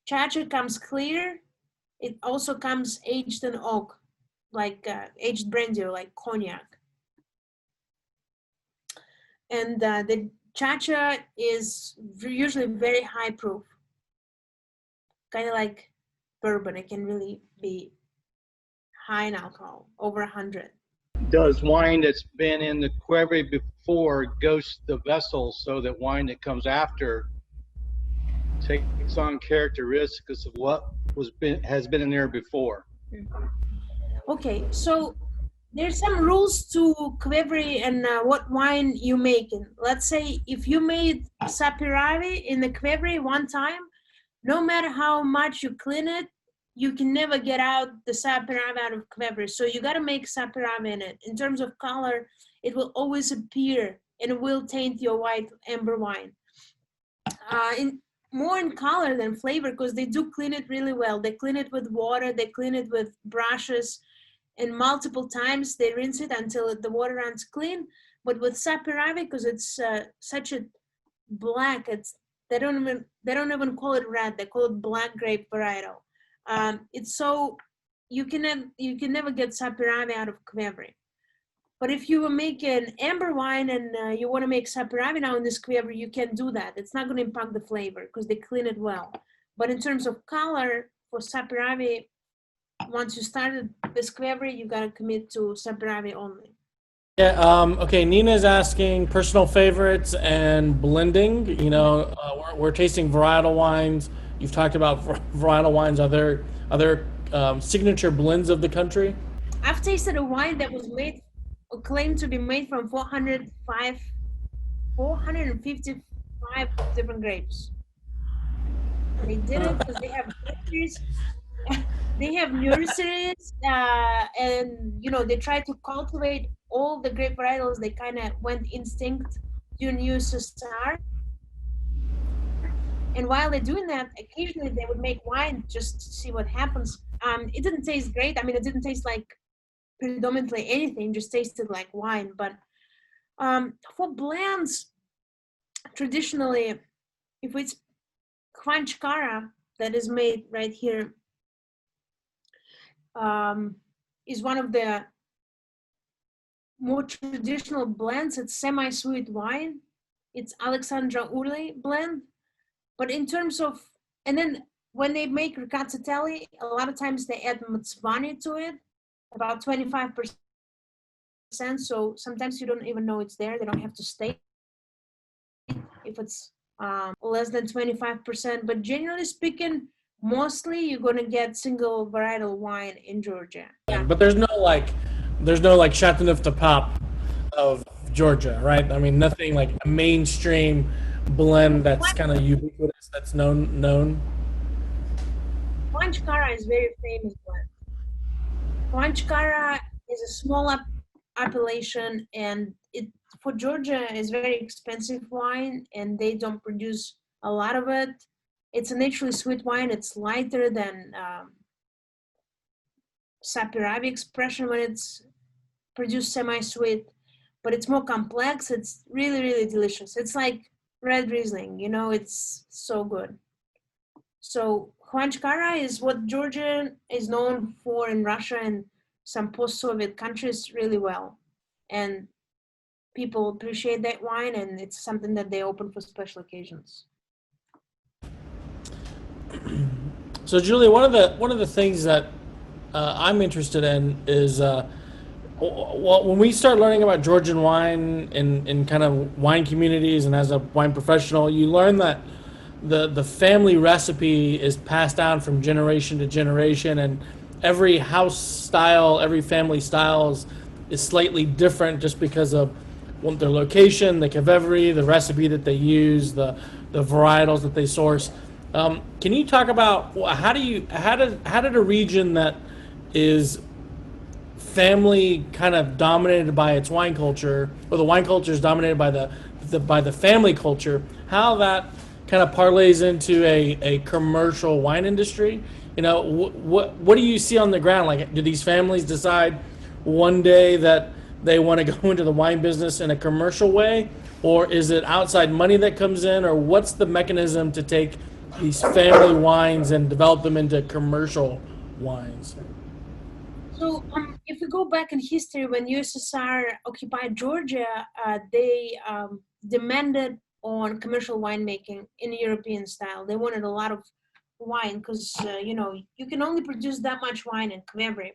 [SPEAKER 1] Chacha comes clear. It also comes aged in oak, like aged brandy or like cognac. And the Chacha is usually very high proof, kind of like bourbon. It can really be high in alcohol, over 100.
[SPEAKER 3] Does wine that's been in the Quebri before ghost the vessel so that wine that comes after takes on characteristics of what has been in there before?
[SPEAKER 1] Okay, so there's some rules to Quebri and what wine you make. Let's say if you made Saperavi in the Quebri one time, no matter how much you clean it, you can never get out the Saperavi out of Quebri. So you got to make Saperavi in it. In terms of color, it will always appear and it will taint your white amber wine. More in color than flavor, because they do clean it really well. They clean it with water, they clean it with brushes, and multiple times they rinse it until the water runs clean. But with Saperavi, because it's such a black, they don't even call it red, they call it black grape varietal. It's so you can never get Saperavi out of Cavalry. But if you make an amber wine and you want to make Saperavi now in this Cavalry, you can do that. It's not going to impact the flavor because they clean it well. But in terms of color for Saperavi, once you started this Cavalry, you got to commit to Saperavi only.
[SPEAKER 2] Yeah. Okay. Nina's asking personal favorites and blending. You know, we're tasting varietal wines. You've talked about varietal wines. Are there signature blends of the country?
[SPEAKER 1] I've tasted a wine that was made, or claimed to be made from 455 different grapes. They did it because they have nurseries. They have nurseries, and you know they try to cultivate all the grape varietals. They kind of went instinct during USSR. And while they're doing that, occasionally they would make wine just to see what happens. It didn't taste great. I mean, it didn't taste like predominantly anything, just tasted like wine. But for blends, traditionally, if it's Kvanchkara that is made right here, is one of the more traditional blends. It's semi-sweet wine. It's Alexandra Urli blend. But in terms of, and then when they make riccatatelli, a lot of times they add Mozzvani to it, about 25%. So sometimes you don't even know it's there. They don't have to state if it's less than 25%. But generally speaking, mostly you're going to get single varietal wine in Georgia.
[SPEAKER 2] Yeah. But there's no like there's no like Chateauneuf Pop of Georgia, right? I mean, nothing like a mainstream blend that's kind of ubiquitous, that's known.
[SPEAKER 1] Huanchcara is very famous blend. Huanchcara is a small appellation, and it for Georgia is very expensive wine, and they don't produce a lot of it. It's a naturally sweet wine. It's lighter than Saperavi expression when it's produced semi-sweet, but it's more complex. It's really, really delicious. It's like red Riesling, you know, it's so good. So Huanchkara is what Georgia is known for in Russia and some post-Soviet countries really well. And people appreciate that wine, and it's something that they open for special occasions.
[SPEAKER 2] So, Julia, one of the things that I'm interested in is well, when we start learning about Georgian wine in kind of wine communities and as a wine professional, you learn that the family recipe is passed down from generation to generation, and every house style, every family style is slightly different just because of their location, the Cavery, the recipe that they use, the varietals that they source. Can you talk about how did a region that is family kind of dominated by its wine culture, or the wine culture is dominated by the family culture, how that kind of parlays into a commercial wine industry? You know, what do you see on the ground? Like, do these families decide one day that they want to go into the wine business in a commercial way, or is it outside money that comes in, or what's the mechanism to take these family wines and develop them into commercial wines?
[SPEAKER 1] So if we go back in history, when USSR occupied Georgia, they demanded on commercial winemaking in European style. They wanted a lot of wine because, you know, you can only produce that much wine in Quebri.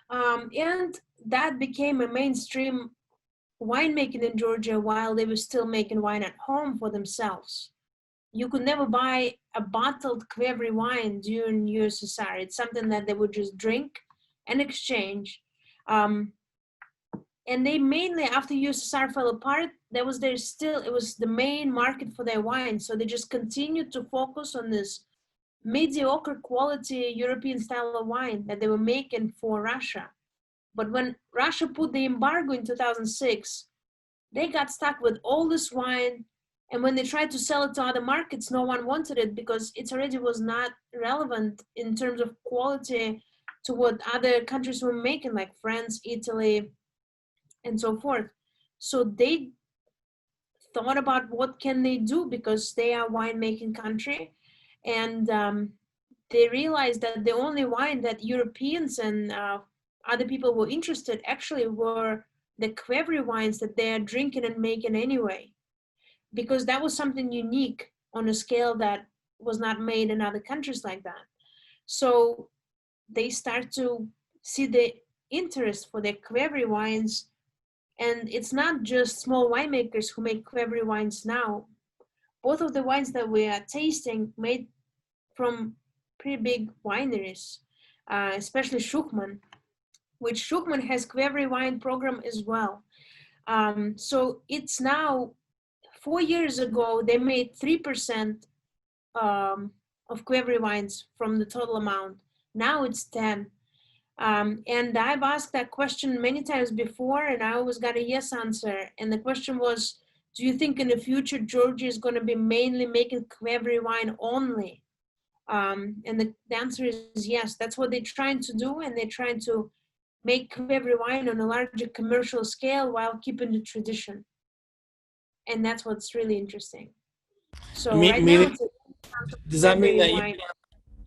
[SPEAKER 1] And that became a mainstream winemaking in Georgia while they were still making wine at home for themselves. You could never buy a bottled Quebri wine during USSR. It's something that they would just drink and exchange. And they mainly, after USSR fell apart, it was the main market for their wine. So they just continued to focus on this mediocre quality European style of wine that they were making for Russia. But when Russia put the embargo in 2006, they got stuck with all this wine. And when they tried to sell it to other markets, no one wanted it because it already was not relevant in terms of quality to what other countries were making, like France, Italy, and so forth. So they thought about what can they do because they are a winemaking country. And they realized that the only wine that Europeans and other people were interested actually were the Quebri wines that they are drinking and making anyway, because that was something unique on a scale that was not made in other countries like that. So they start to see the interest for the Quebri wines. And it's not just small winemakers who make Quebri wines now. Both of the wines that we are tasting made from pretty big wineries, especially Shukman, which Shukman has Quebri wine program as well. So it's now, 4 years ago, they made 3% of Quebri wines from the total amount. Now it's 10. And I've asked that question many times before, and I always got a yes answer. And the question was, do you think in the future Georgia is going to be mainly making Quebri wine only? And the answer is yes. That's what they're trying to do, and they're trying to make Quebri wine on a larger commercial scale while keeping the tradition. And that's what's really interesting. So right now,
[SPEAKER 2] does that mean that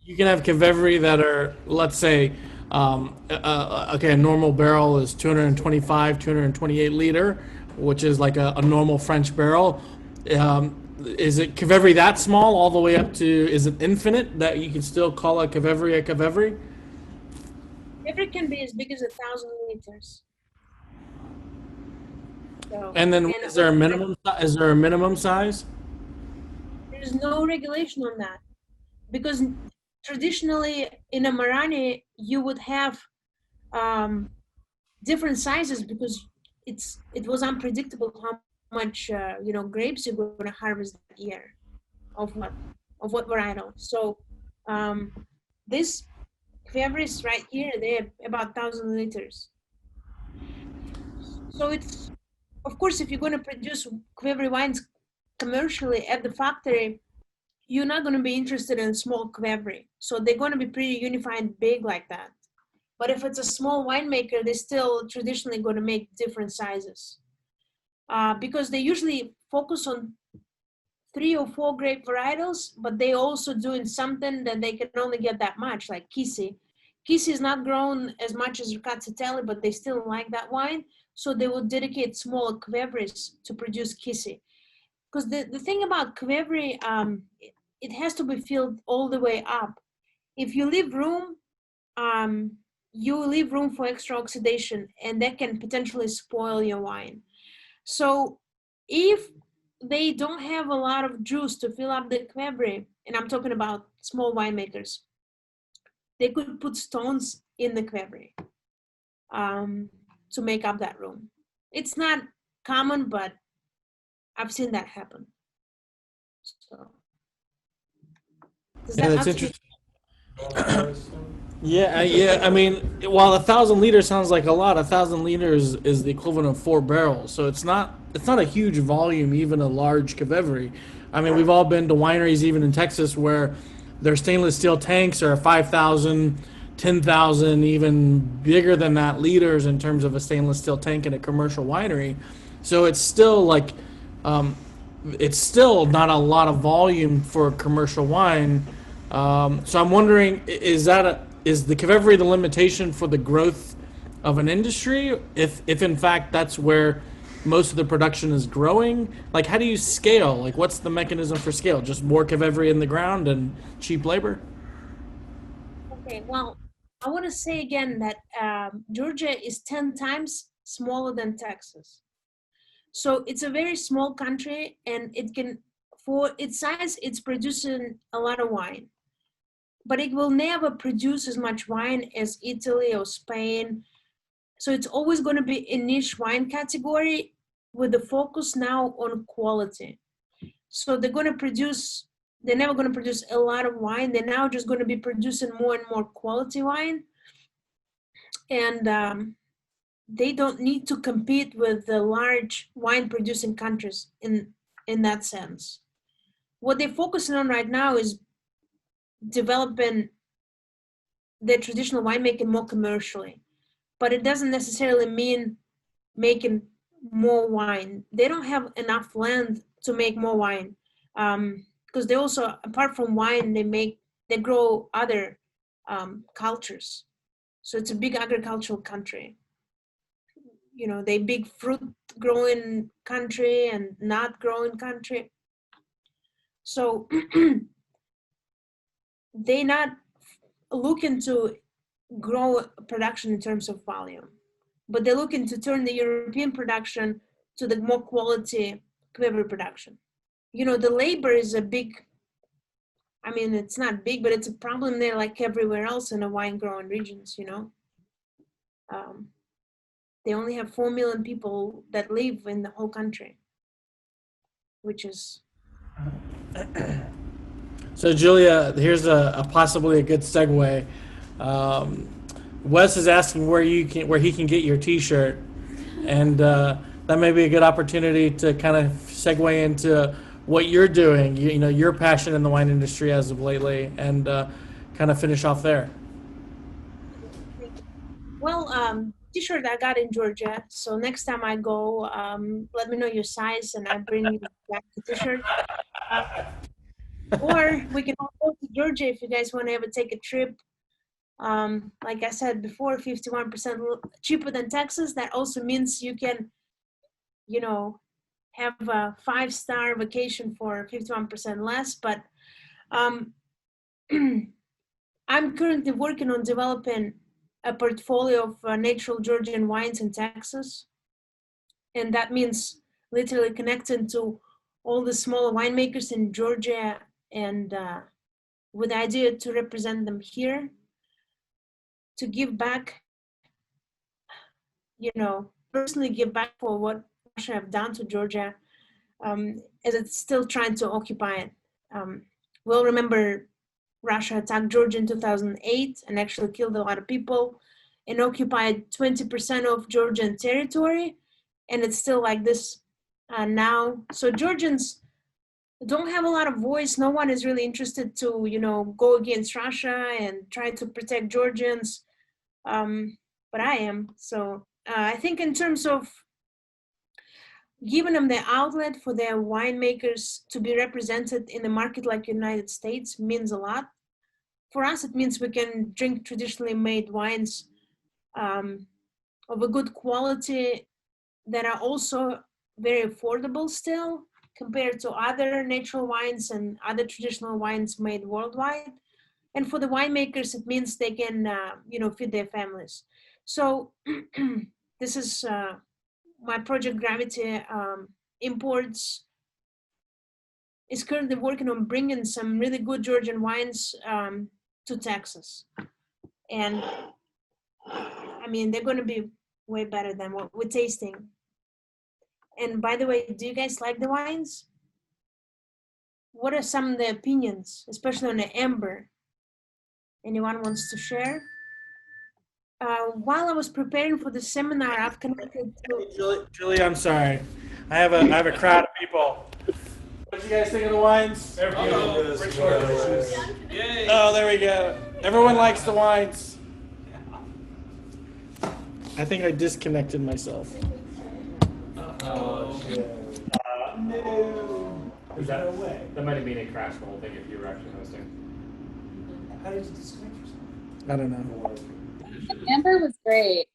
[SPEAKER 2] you can have Cavery that are, let's say, okay, a normal barrel is 225, 228 liter, which is like a normal French barrel. Is it Cavery that small all the way up to, is it infinite that you can still call a Cavery a Cavery?
[SPEAKER 1] Cavery can be as big as 1,000 liters. So,
[SPEAKER 2] and then is there a minimum size?
[SPEAKER 1] There's no regulation on that, because traditionally in a Marani you would have different sizes because it was unpredictable how much grapes you're going to harvest that year of what varietal. So this Cavery right here, they're about 1,000 liters. So it's, of course, if you're going to produce Quebri wines commercially at the factory, you're not going to be interested in small Quebri. So they're going to be pretty unified, big like that. But if it's a small winemaker, they're still traditionally going to make different sizes because they usually focus on 3 or 4 grape varietals, but they also doing something that they can only get that much, like Kisi. Kisi is not grown as much as Ricatatelli, but they still like that wine. So they will dedicate smaller Quebris to produce Kisi. Because the thing about Cavalry, it has to be filled all the way up. If you leave room, you leave room for extra oxidation, and that can potentially spoil your wine. So if they don't have a lot of juice to fill up the Cavalry, and I'm talking about small winemakers, they could put stones in the Cavalry to make up that room. It's not common, but I've seen that happen. So,
[SPEAKER 2] Yeah, that's interesting. Yeah. I mean, while 1,000 liters sounds like a lot, 1,000 liters is the equivalent of 4 barrels. So it's not a huge volume, even a large Cavery. I mean, we've all been to wineries, even in Texas, where their stainless steel tanks are 5,000, 10,000, even bigger than that liters in terms of a stainless steel tank in a commercial winery. So it's still like, it's still not a lot of volume for commercial wine. So I'm wondering, is the Cavery the limitation for the growth of an industry? If in fact that's where most of the production is growing, like how do you scale? Like what's the mechanism for scale? Just more Cavery in the ground and cheap labor?
[SPEAKER 1] Okay, well, I want to say again that Georgia is 10 times smaller than Texas. So it's a very small country, and it can, for its size, it's producing a lot of wine. But it will never produce as much wine as Italy or Spain. So it's always going to be a niche wine category with the focus now on quality. So they're never going to produce a lot of wine. They're now just going to be producing more and more quality wine. And they don't need to compete with the large wine producing countries in that sense. What they're focusing on right now is developing the traditional winemaking more commercially, but it doesn't necessarily mean making more wine. They don't have enough land to make more wine because they also, apart from wine, they grow other cultures. So it's a big agricultural country. You know, they big fruit growing country and nut growing country. So they not looking to grow production in terms of volume, but they're looking to turn the European production to the more quality Quebri production. You know, the labor is a big, I mean, it's not big, but it's a problem there like everywhere else in the wine growing regions, you know. They only have 4 million people that live in the whole country, which is.
[SPEAKER 2] So Julia, here's a possibly a good segue. Wes is asking where he can get your T-shirt, and that may be a good opportunity to kind of segue into what you're doing. You know, your passion in the wine industry as of lately, and kind of finish off there.
[SPEAKER 1] Well, T-shirt I got in Georgia, so next time I go, let me know your size and I bring you back the T-shirt. Or we can all go to Georgia if you guys want to ever take a trip. Like I said before, 51% cheaper than Texas. That also means you can, you know, have a 5-star vacation for 51% less. But I'm currently working on developing a portfolio of natural Georgian wines in Texas. And that means literally connecting to all the smaller winemakers in Georgia and with the idea to represent them here, to give back personally give back for what Russia have done to Georgia, as it's still trying to occupy it. We'll remember Russia attacked Georgia in 2008 and actually killed a lot of people and occupied 20% of Georgian territory. And it's still like this now. So Georgians don't have a lot of voice. No one is really interested to, go against Russia and try to protect Georgians. But I am. So I think in terms of giving them the outlet for their winemakers to be represented in a market like United States means a lot. For us, it means we can drink traditionally made wines of a good quality that are also very affordable still compared to other natural wines and other traditional wines made worldwide. And for the winemakers, it means they can, feed their families. So this is my project Gravity Imports is currently working on bringing some really good Georgian wines to Texas. And I mean, they're going to be way better than what we're tasting. And by the way, do you guys like the wines? What are some of the opinions, especially on the amber? Anyone wants to share? While I was preparing for the seminar, I've connected to...
[SPEAKER 2] Julie, I'm sorry. I have a crowd of people. What do you guys think of the wines? Oh, there we go. Everyone likes the wines. I think I disconnected myself.
[SPEAKER 5] No. That might have been a crash the whole thing if you were actually hosting.
[SPEAKER 6] How did you disconnect yourself?
[SPEAKER 2] I don't know.
[SPEAKER 7] Amber was great.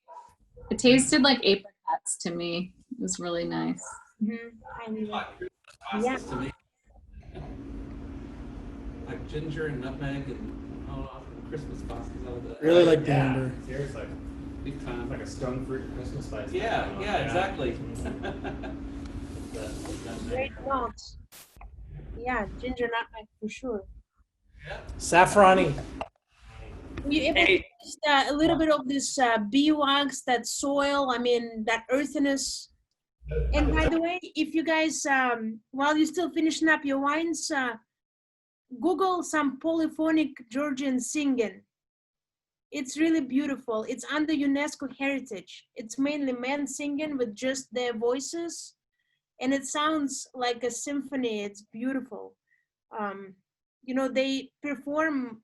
[SPEAKER 7] It tasted like apricots to me. It was really nice.
[SPEAKER 1] Yeah.
[SPEAKER 6] To me. Like ginger and nutmeg and Christmas spices out of that.
[SPEAKER 2] Really like the amber.
[SPEAKER 5] Seriously.
[SPEAKER 6] Big time.
[SPEAKER 5] Like a stone fruit Christmas spice.
[SPEAKER 6] Yeah, exactly.
[SPEAKER 1] Great notes. Yeah, ginger nutmeg for sure.
[SPEAKER 2] Saffroni.
[SPEAKER 1] Were you able to taste a little bit of this beeswax, that soil, that earthiness? And by the way, if you guys, while you're still finishing up your wines, Google some polyphonic Georgian singing. It's really beautiful. It's under UNESCO heritage. It's mainly men singing with just their voices. And it sounds like a symphony. It's beautiful. They perform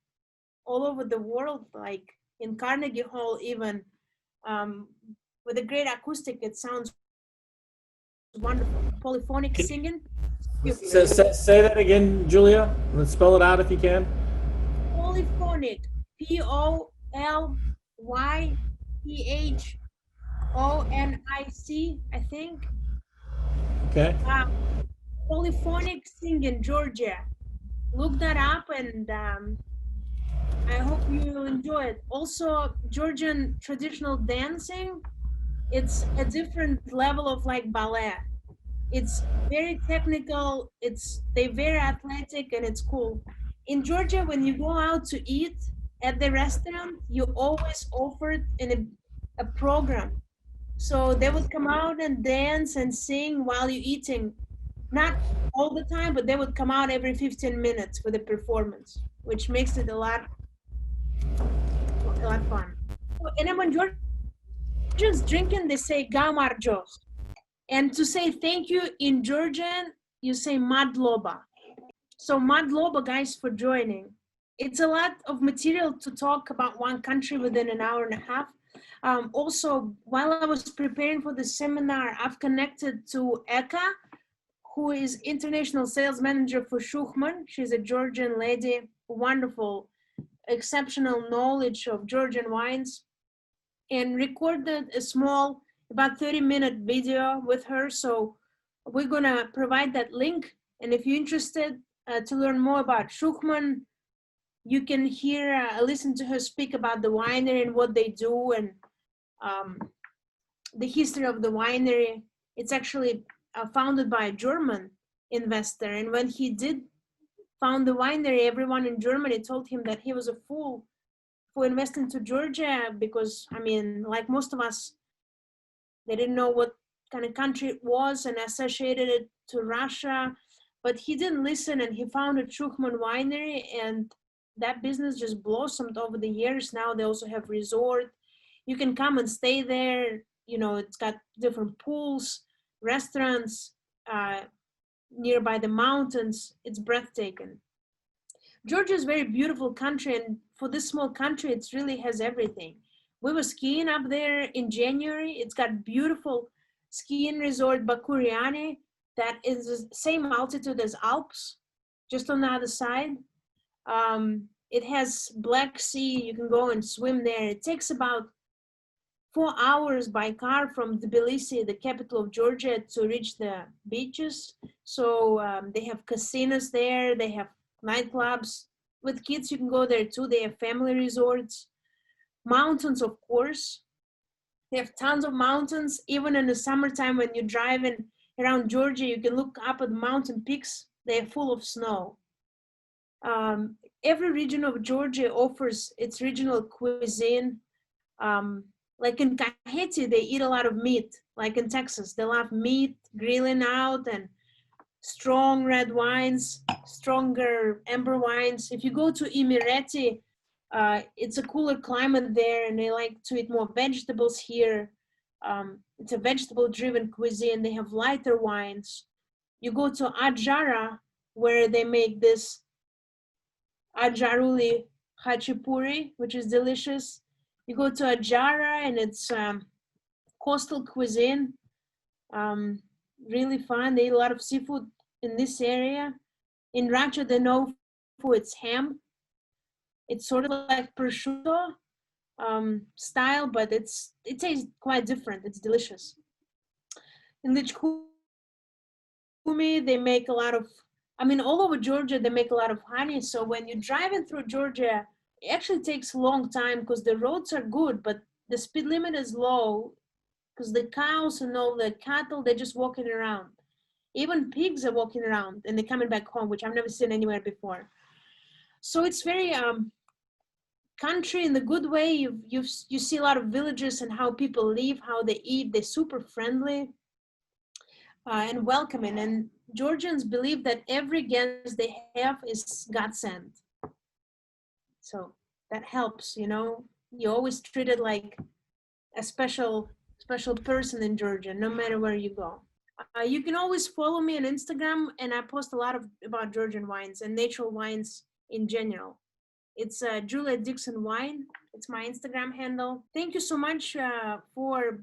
[SPEAKER 1] all over the world, like in Carnegie Hall even, with a great acoustic. It sounds wonderful. Polyphonic singing.
[SPEAKER 2] Say that again, Julia. Let's spell it out if you can.
[SPEAKER 1] Polyphonic. Polyphonic, I think.
[SPEAKER 2] Okay.
[SPEAKER 1] Polyphonic singing, Georgia. Look that up, and I hope you enjoy it. Also, Georgian traditional dancing, it's a different level of like ballet. It's very technical, they're very athletic, and it's cool. In Georgia, when you go out to eat at the restaurant, you always offered in a program. So they would come out and dance and sing while you're eating. Not all the time, but they would come out every 15 minutes for the performance, which makes it a lot fun. And then when Georgians drinking, they say gamarjos. And to say thank you in Georgian, you say madloba. So madloba, guys, for joining. It's a lot of material to talk about one country within an hour and a half. Also, while I was preparing for the seminar, I've connected to Eka, who is international sales manager for Shukman. She's a Georgian lady, wonderful, exceptional knowledge of Georgian wines, and recorded a small, about 30-minute video with her. So we're gonna provide that link. And if you're interested to learn more about Shukman, you can listen to her speak about the winery and what they do, and the history of the winery. It's actually founded by a German investor. And when he did found the winery, everyone in Germany told him that he was a fool for investing to Georgia, because, like most of us, They didn't know what kind of country it was and associated it to Russia. But he didn't listen, and he founded Shukman Winery, and that business just blossomed over the years. Now they also have resort. You can come and stay there. You know, it's got different pools, restaurants, nearby the mountains. It's breathtaking. Georgia is a very beautiful country, and for this small country, it really has everything. We were skiing up there in January. It's got beautiful skiing resort, Bakuriani, that is the same altitude as Alps, just on the other side. It has Black Sea. You can go and swim there. It takes about 4 hours by car from Tbilisi, the capital of Georgia, to reach the beaches. So they have casinos there. They have nightclubs. With kids, you can go there too. They have family resorts. Mountains, of course. They have tons of mountains. Even in the summertime, when you're driving around Georgia, you can look up at the mountain peaks. They're full of snow. Every region of Georgia offers its regional cuisine. Like in Kakheti, they eat a lot of meat. Like in Texas, they love meat, grilling out, and strong red wines, stronger amber wines. If you go to Emirate, it's a cooler climate there, and they like to eat more vegetables here. It's a vegetable-driven cuisine. They have lighter wines. You go to Adjara, where they make this Adjaruli Hachipuri, which is delicious. You go to Adjara, and it's coastal cuisine. Really fun. They eat a lot of seafood in this area. In Ratcha, they know for its ham. It's sort of like prosciutto style, but it tastes quite different. It's delicious. In Lichkumi, they make a lot of, all over Georgia, they make a lot of honey. So when you're driving through Georgia, it actually takes a long time because the roads are good, but the speed limit is low because the cows and all the cattle, they're just walking around. Even pigs are walking around and they're coming back home, which I've never seen anywhere before. So it's very country in the good way. You see a lot of villages and how people live, how they eat. They're super friendly and welcoming. And Georgians believe that every guest they have is God sent. So that helps, You're always treated like a special person in Georgia, no matter where you go. You can always follow me on Instagram, and I post a lot about Georgian wines and natural wines in general. It's Julia Dixon Wine. It's my Instagram handle. Thank you so much for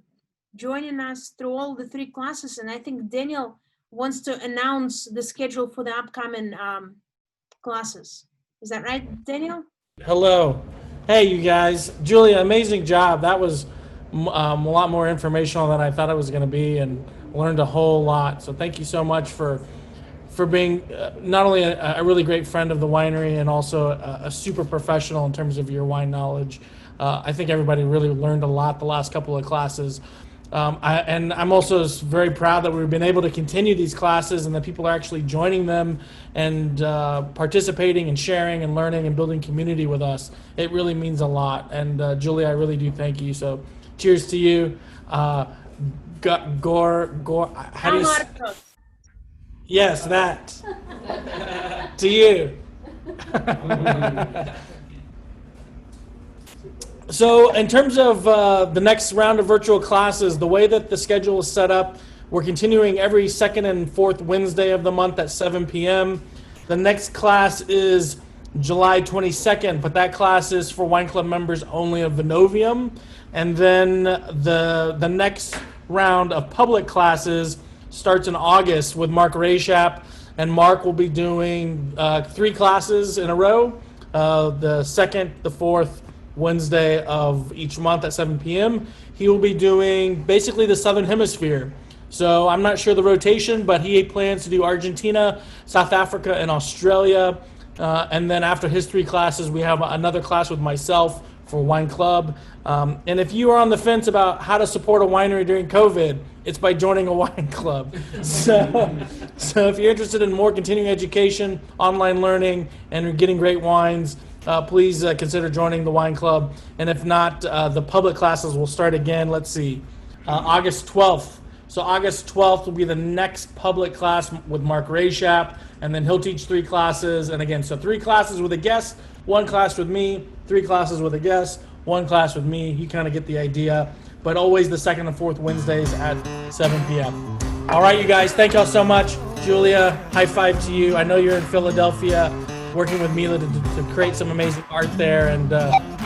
[SPEAKER 1] joining us through all the 3 classes. And I think Daniel wants to announce the schedule for the upcoming classes. Is that right, Daniel?
[SPEAKER 2] Hello. Hey, you guys. Julia, amazing job. That was a lot more informational than I thought it was going to be, and learned a whole lot. So thank you so much for being not only a really great friend of the winery and also a super professional in terms of your wine knowledge. I think everybody really learned a lot the last couple of classes. And I'm also very proud that we've been able to continue these classes and that people are actually joining them and participating and sharing and learning and building community with us. It really means a lot. And Julia, I really do thank you. So cheers to you. How do you Yes, that. To you. So in terms of the next round of virtual classes, the way that the schedule is set up, we're continuing every second and fourth Wednesday of the month at 7 p.m. The next class is July 22nd, but that class is for wine club members only of Vinovium. And then the next round of public classes starts in August with Mark Rayshap, and Mark will be doing 3 classes in a row, the second, the fourth Wednesday of each month at 7 p.m. He will be doing basically the Southern Hemisphere. So I'm not sure the rotation, but he plans to do Argentina, South Africa, and Australia. And then after his 3 classes, we have another class with myself for Wine Club. And if you are on the fence about how to support a winery during COVID, it's by joining a wine club. So if you're interested in more continuing education, online learning, and getting great wines, please consider joining the wine club. And if not, the public classes will start again. Let's see. August 12th. So August 12th will be the next public class with Mark Rayshap, and then he'll teach 3 classes. And again, so 3 classes with a guest, 1 class with me, 3 classes with a guest, 1 class with me. You kind of get the idea. But always the 2nd and 4th Wednesdays at 7 p.m. All right, you guys, thank y'all so much. Julia, high five to you. I know you're in Philadelphia working with Mila to create some amazing art there, and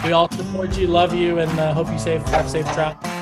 [SPEAKER 2] we all support you, love you, and hope you have safe travels.